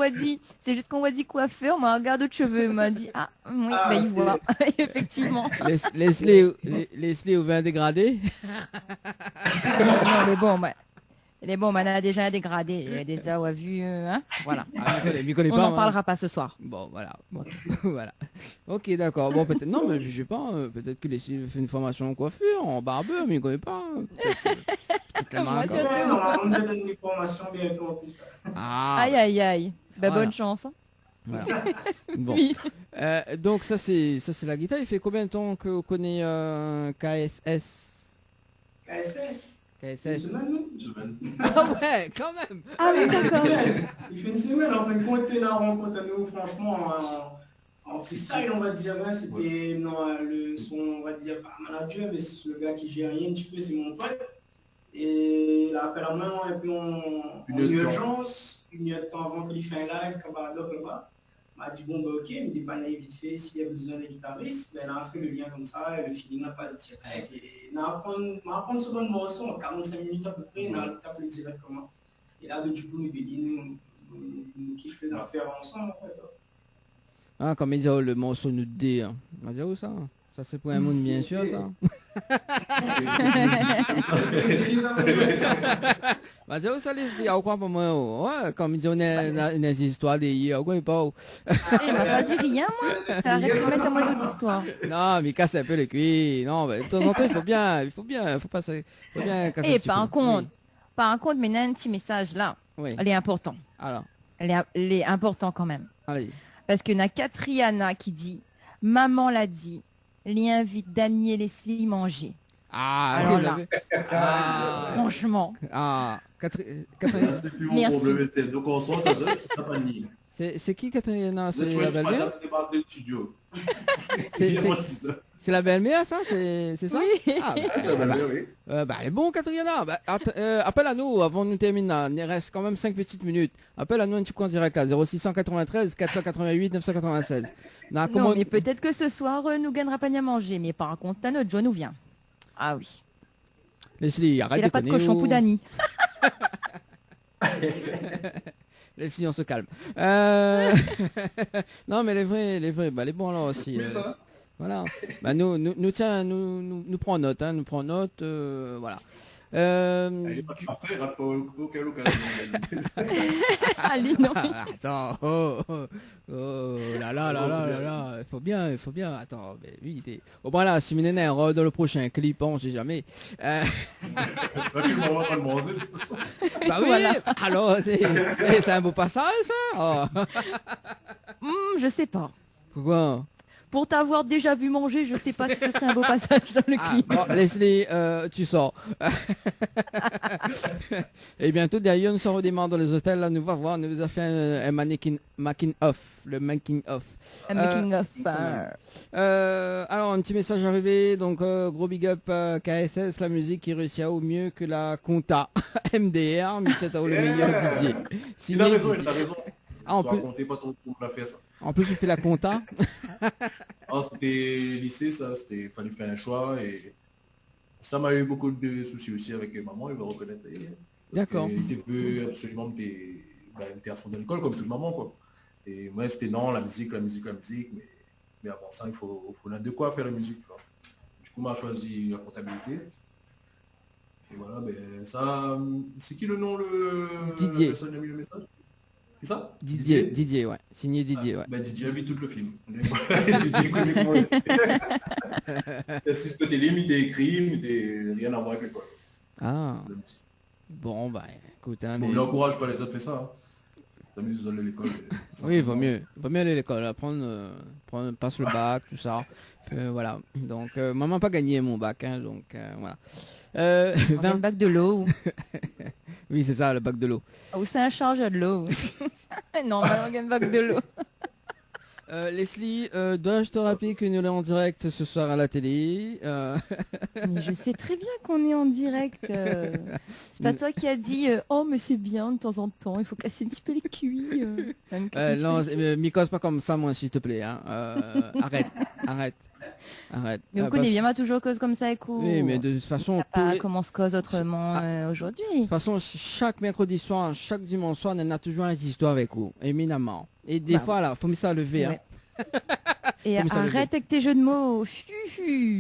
S5: m'a dit coiffeur, m'a regardé de cheveux, m'a dit oui, il voit. Effectivement.
S4: Leslie au vin dégradé.
S5: Non, mais bon, on a déjà dégradé, il a déjà vu, hein, voilà. On n'en parlera pas ce soir.
S4: Bon, voilà. Voilà. Ok, d'accord. Bon, peut-être, non, mais je sais pas, peut-être que Leslie fait une formation en coiffure, en barbeur, mais il connaît pas. Peut-être la marque.
S10: On a donné une formation bientôt en plus.
S5: Aïe. Voilà. Bonne chance. Hein.
S4: Voilà. Bon.
S5: Oui.
S4: Donc ça c'est la guitare. Il fait combien de temps que vous connaissez KSS?
S10: Une semaine.
S4: Ah ouais, quand même.
S5: Ah oui, d'accord.
S10: Il fait une semaine, en fin de compte, la rencontre à nous, franchement, en freestyle, on va dire. Hein, c'était son, on va dire, pas manager, mais c'est le gars qui gère rien un petit peu, c'est mon pote. Et il appelle à main un peu en urgence, une heure de temps avant qu'il fasse un live, comme là-bas. M'a dit bon ok, il me dépanne vite fait s'il y a besoin d'un guitariste, mais là on a fait le lien comme ça, et le feeling n'a pas été direct. Et on a appris ce bon morceau en 45 minutes à peu près, on a tapé directement. Et là du coup nous kiffons l'affaire ensemble en fait.
S4: Ah, comme il dit le morceau nous dit, hein. On va dire où ça? Ça c'est pour un monde bien sûr ça. Bah c'est où ça les dit, quoi pour moi? Ouais, comme il dit on a une histoire d'hier, quoi il parle.
S5: Il m'a pas dit rien moi. Arrête de mettre à moi d'autres histoires.
S4: Non, mais casse un peu les cuits. Non, mais de temps en temps il faut bien, faut pas casser.
S5: Et par un compte, mais il y a un petit message là.
S4: Oui.
S5: Elle est importante.
S4: Alors.
S5: Elle est importante quand même.
S4: Allez.
S5: Parce qu'il y en a Catriana qui dit, maman l'a dit, lui invite Daniel et Leslie manger.
S4: Ah,
S5: alors là, franchement.
S4: Ah,
S9: Catherine. C'est plus mon problème, c'est donc on sort ça, c'est pas ni.
S4: C'est qui Catriana? C'est la belle-mère? C'est la belle-mère, ça? C'est ça?
S5: Oui.
S4: Ah, oui. Elle est bon, Catriana. Appelle à nous avant de nous terminer. Il reste quand même 5 petites minutes. Appelle à nous un petit coup en direct à 0693 488 996.
S5: Non, mais peut-être que ce soir, nous gagnera pas ni à manger. Mais par contre, t'as notre Joe nous vient. Ah oui.
S4: Leslie, arrête de
S5: pas de cochon Poudani.
S4: Leslie, on se calme. Non, mais les vrais, elle est bon là aussi. Voilà. Nous prenons note, hein, voilà.
S9: Elle est pas parfaite, à auquel occasion.
S5: Allez, non.
S4: Attends, oh là, il faut bien, attends, mais lui, bon, voilà, si Ménéné dans le prochain clip, on sait jamais.
S9: Bah
S4: oui, voilà. Alors, c'est un beau passage, ça.
S5: Je sais pas.
S4: Pourquoi?
S5: Pour t'avoir déjà vu manger, je sais pas si ce serait un beau passage dans le clip.
S4: Bon, Leslie, tu sors. Et bientôt, d'ailleurs, nous sommes redémarrés dans les hôtels. Là, nous va voir, nous avons fait un making off. Le making off.
S5: Un making off.
S4: Alors, un petit message arrivé. Donc, gros big up KSS, la musique qui réussit au mieux que la compta MDR. Michel Tao, le meilleur DJ.
S9: Il a raison.
S4: Ah, en plus, il fait la compta.
S9: C'était lycée, ça, fallait faire un choix et ça m'a eu beaucoup de soucis aussi avec maman, il va reconnaître.
S4: D'accord.
S9: Il veut absolument me à fond dans l'école comme toute maman, quoi. Et moi, c'était non, la musique, mais avant ça, il faut de quoi faire la musique, quoi. Du coup, m'a choisi la comptabilité. Et voilà, ça, c'est qui le nom,
S4: Didier.
S9: La personne qui a mis le message? C'est ça?
S4: Didier, ouais. Signé Didier, ouais.
S9: Didier a vu tout le film. Didier connaît comment il est. Si ce côté limite écrit, mais rien à voir avec l'école.
S4: Ah. Bon, écoute. Hein,
S9: on n'encourage pas les autres à faire ça. Hein. S'amuse d'aller à l'école.
S4: Oui, vaut mieux aller à l'école, passe le bac, tout ça. Voilà. Donc, maman n'a pas gagné mon bac, hein, donc voilà.
S5: On a le bac de l'eau.
S4: Oui, c'est ça, le bac de l'eau.
S5: Ou c'est un chargeur de l'eau. Non, on a le bac de l'eau.
S4: Leslie, dois-je te rappeler que nous sommes en direct ce soir à la télé
S5: Mais je sais très bien qu'on est en direct. C'est pas toi qui as dit oh mais c'est bien de temps en temps, il faut casser un petit peu les cuits.
S4: Non, m'y cause pas comme ça, moi, s'il te plaît. Hein. Arrête.
S5: Mais on connaît bien, moi toujours cause comme ça, écoute.
S4: Oui, mais de toute façon,
S5: comment on se cause autrement aujourd'hui.
S4: De toute façon, chaque mercredi soir, chaque dimanche soir, on a toujours une histoire avec vous, éminemment. Et des fois, là, faut me ça lever.
S5: Ouais.
S4: Hein.
S5: Et arrête avec tes jeux de mots.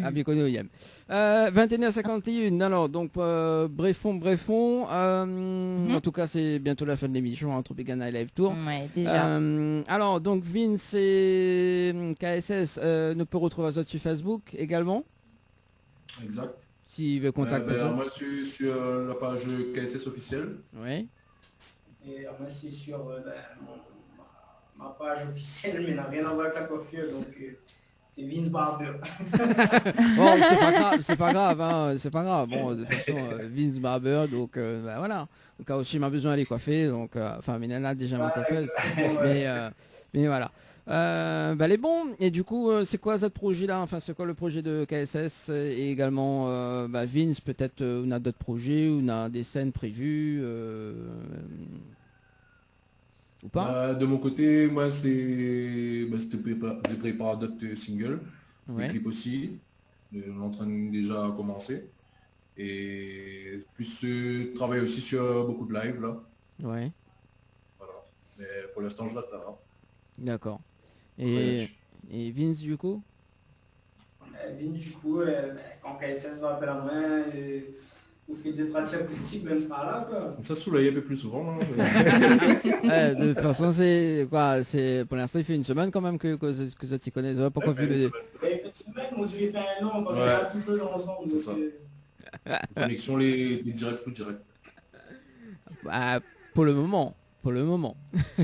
S4: Ah, bien connu, Yem. 21h51. Alors, donc, brefons. En tout cas, c'est bientôt la fin de l'émission, hein, Tropicana Live Tour.
S5: Ouais, déjà.
S4: Alors, donc, Vince et KSS ne peut retrouver sur Facebook également.
S9: Exact.
S4: S'il veut contacter
S9: moi, je suis sur la page KSS officielle.
S4: Oui.
S10: Et moi, c'est sur ma page officielle, mais n'a rien à voir avec la coiffure, donc c'est Vince Barber.
S4: Bon, c'est pas grave, hein, c'est pas grave. Bon, de toute façon, Vince Barber, donc bah, voilà. Donc là aussi, il m'a besoin d'aller coiffer, donc enfin, mais là déjà ma coiffeuse, mais voilà. Bah, les bons. Et du coup, c'est quoi ce projet là? Enfin, c'est quoi le projet de KSS et également bah, Vince, peut-être on a d'autres projets, on a des scènes prévues. Ou pas
S9: de mon côté, moi, c'est de préparer d'autres singles, des clips aussi. On est en train de déjà commencer. Et plus travailler aussi sur beaucoup de live là.
S4: Ouais.
S9: Voilà. Mais pour l'instant, je reste là.
S4: D'accord. Et Vince, du coup
S10: Vince, du coup, quand KSS va appeler à moi, vous faites 2-3 tirs acoustiques, même sera là, quoi.
S9: Ça soulaille un peu plus souvent.
S4: De toute façon, c'est quoi? C'est pour l'instant, il fait une semaine quand même que ça t'y connaît. Pourquoi vu le...
S10: Il fait une semaine, on dirait fait un an, on a toujours joué ensemble.
S9: C'est ça. Connexion les directs, tout direct.
S4: Bah, pour le moment.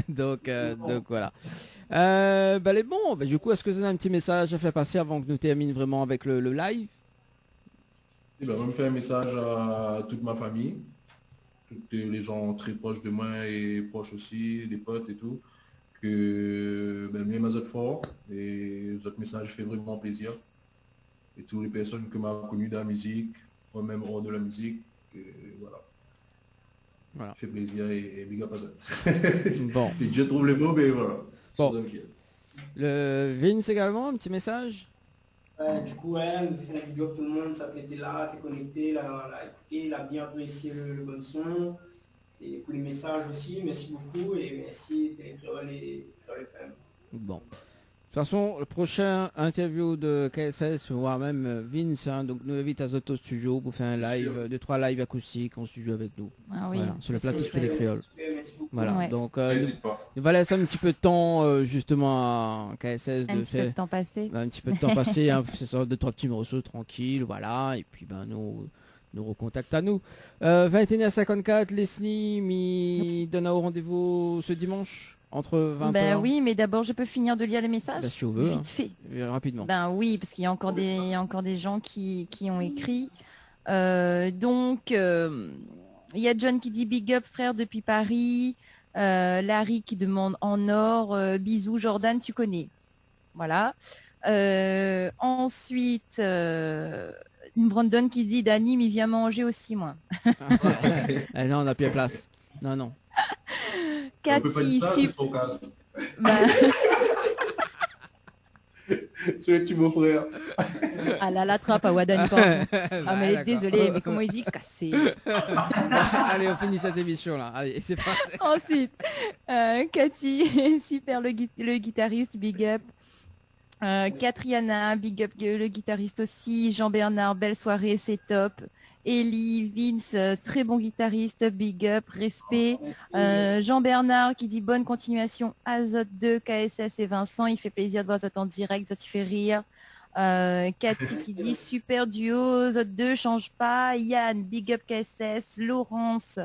S4: donc voilà. Bah les bons. Bah, du coup, est-ce que vous avez un petit message à faire passer avant que nous terminions vraiment avec le live?
S9: Et ben, on me fait un message à toute ma famille, tous les gens très proches de moi et proches aussi, les potes et tout, que ben, mes autres fort et les autres messages fait vraiment plaisir. Et toutes les personnes que m'a connues dans la musique, moi-même hors de la musique, voilà. Fait plaisir et big up à ça.
S4: Bon.
S9: Je trouve les mots, mais voilà.
S4: Bon. Le Vince également, un petit message?
S10: Du coup, me faire un big up tout le monde, ça t'était là, t'es connecté, l'a écouté, l'a bien apprécié le bon son. Et pour les messages aussi, merci beaucoup et merci Télécréole et Créole FM.
S4: Bon. De toute façon, le prochain interview de KSS, voire même Vince, hein, donc nous invite à Zoto Studio pour faire un live, 2-3 lives acoustiques en studio avec nous.
S5: Ah oui,
S4: voilà, sur le plateau de Télécréole. Voilà,
S5: ouais.
S4: donc il va laisser un petit peu de temps justement à KSS
S5: un petit peu de temps passé.
S4: Un petit peu de temps passé, hein, c'est ça, 2-3 petits morceaux tranquilles, voilà, et puis ben nous recontacte à nous. 21h54, Leslie me donne au rendez-vous ce dimanche entre 20h.
S5: Ben oui, mais d'abord je peux finir de lire les messages.
S4: Ben, si on veut,
S5: vite fait.
S4: Rapidement.
S5: Ben oui, parce qu'il y a encore des gens qui ont écrit. Donc il y a John qui dit big up frère depuis Paris. Larry qui demande en or. Bisous Jordan, tu connais. Voilà. Ensuite Brandon qui dit Dani, mais viens manger aussi moi.
S4: Non, on n'a plus la place. Non.
S5: Cathy,
S9: c'est un petit beau-frère.
S5: Ah là, la trappe à Wadani. Ah mais elle est désolée, mais comment il dit cassé.
S4: Allez, on finit cette émission là. Allez, c'est parti.
S5: Ensuite, Cathy, super le guitariste, big up. Catriana, big up le guitariste aussi. Jean-Bernard, belle soirée, c'est top. Ellie, Vince, très bon guitariste, big up, respect. Jean-Bernard qui dit bonne continuation à Zot 2, KSS et Vincent, il fait plaisir de voir Zot en direct, Zot il fait rire. Cathy qui dit super duo, Zot 2 change pas. Yann, big up KSS. Laurence,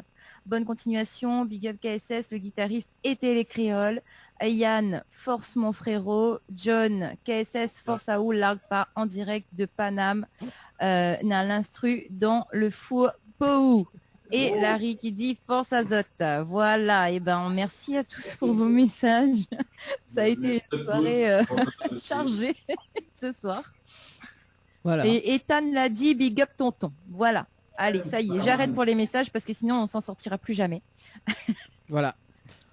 S5: bonne continuation, big up KSS, le guitariste et Télécréole. Yann, force mon frérot. John, KSS, force à Larpa en direct de Paname. N'a l'instru dans le fou Pou. Et Larry qui dit force à Zot. Voilà, et ben merci à tous pour vos messages. Ça a été une soirée chargée ce soir.
S4: Voilà.
S5: Et Ethan l'a dit, big up tonton. Voilà. Allez, ça y est, j'arrête pour les messages parce que sinon on s'en sortira plus jamais.
S4: Voilà.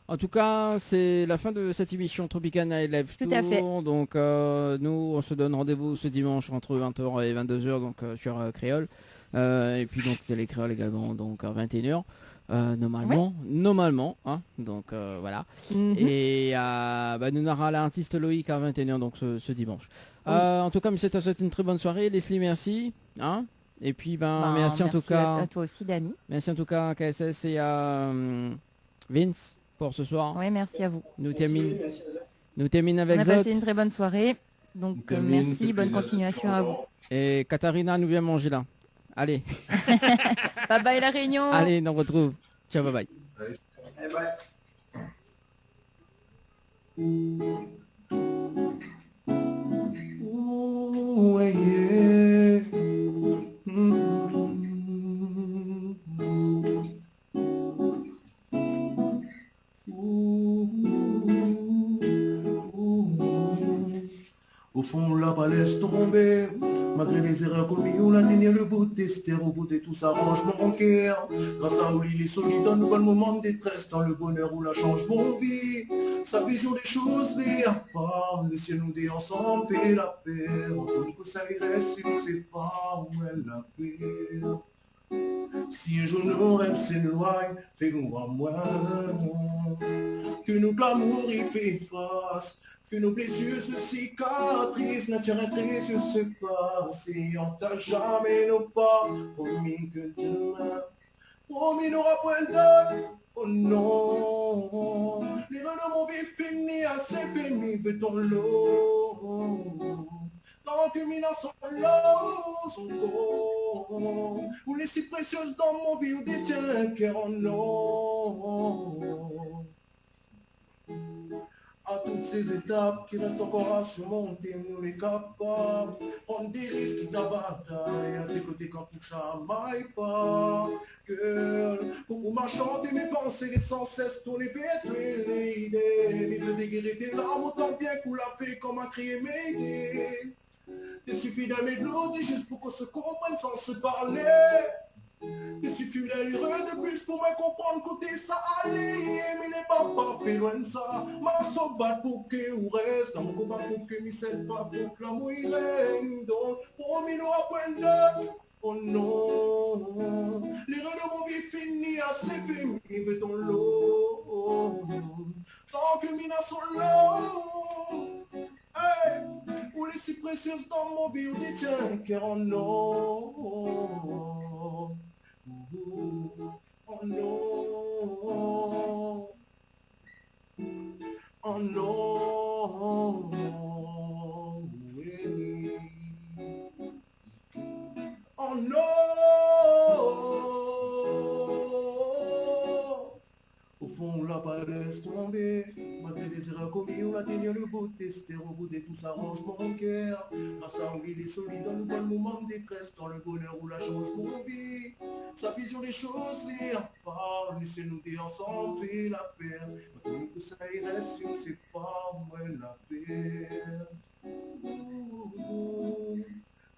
S4: En tout cas, c'est la fin de cette émission Tropicana Live Tour.
S5: Tout à fait.
S4: Donc nous, on se donne rendez-vous ce dimanche entre 20h et 22h donc sur Créole. Et puis donc Télé Créole également donc à 21h. Normalement, hein, donc voilà. Et nous aura l'artiste Loïc à 21h donc ce dimanche. En tout cas, monsieur, ça souhaite une très bonne soirée. Leslie, merci. Hein, et puis merci en tout cas
S5: à toi aussi, Dani.
S4: Merci en tout cas à KSS et à Vince pour ce soir.
S5: Oui, merci à vous.
S4: Nous termine avec
S5: On a
S4: Zot.
S5: passé une très bonne soirée. Donc merci, bonne continuation à vous.
S4: Et Katharina nous vient manger là. Allez.
S5: Bye bye la Réunion.
S4: Allez, on retrouve. Ciao, bye bye.
S10: Allez, bye.
S2: Ooh, yeah. Au fond, la balle laisse tomber. Malgré les erreurs commises, on a tenu le bout de tester, au bout de tout s'arrangement en guerre. Grâce à Oli, les solides, un nouvel moment de détresse, dans le bonheur où la changement vit. Sa vision des choses, les pas, le ciel nous dit ensemble, fait la paix. Entre nous que ça irait, si on sait pas où est la paix. Si un jour nos rêves s'éloignent, fais-nous à moi. Que nos glamour y fait face. Que nos blessures se cicatrisent, notre triste se passe, et on t'a jamais nos pas, promis que demain, promis n'aura point d'âme, oh non, les rêves de mon vie finis, assez fini, veut-on l'eau, tant que mina sont là, son corps, ou les si précieuses dans mon vie, ou des tiens, car oh non. À toutes ces étapes qui restent encore à surmonter, nous les capables, prendre des risques qui bataille, à tes côtés quand tout chamaille pas. Girl, beaucoup m'a chanté mes pensées, les sans cesse tourner vers les idées, mais de déguérir tes larmes autant bien qu'on l'a fait comme un crier mes idées. T'es suffit d'un mélodie juste pour qu'on se comprenne sans se parler. Il suffit d'un erreur de plus pour me comprendre côté ça allait, mais les papas fait loin de ça. Ma sobat pour que ou reste dans mon combat pour que mi c'est pas pour que l'amour il règne. Donc, promis nous à point de oh non, l'erreur de mon vie finie assez fini, veut-on l'eau. Tant que mina sont là, hey, pour les si précieuses dans mon vie, ou des tiens, car oh non. Oh non, oh non, oui. Oh non. Au fond, la balle laisse tomber. Malgré les erreurs commises, on a tenu le bout de tester, au bout de tout s'arrangement en guerre. Grâce à lui, les solides, dans le bon moment de détresse, dans le bonheur où la changement vit. Sa vision des choses, les pas, laissez-nous dire ensemble, fait la paix. Quand tout que ça irait, si on ne sait pas où est la paix.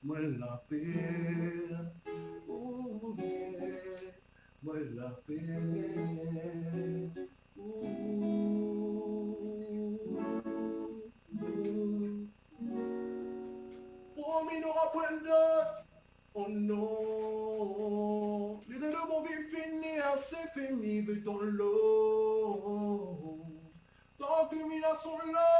S2: Où est la paix. Où est la paix. Promis n'aura point de oh non, les deux de mon vie fini, assez fini, veut-on l'eau. Tant que mina sont là,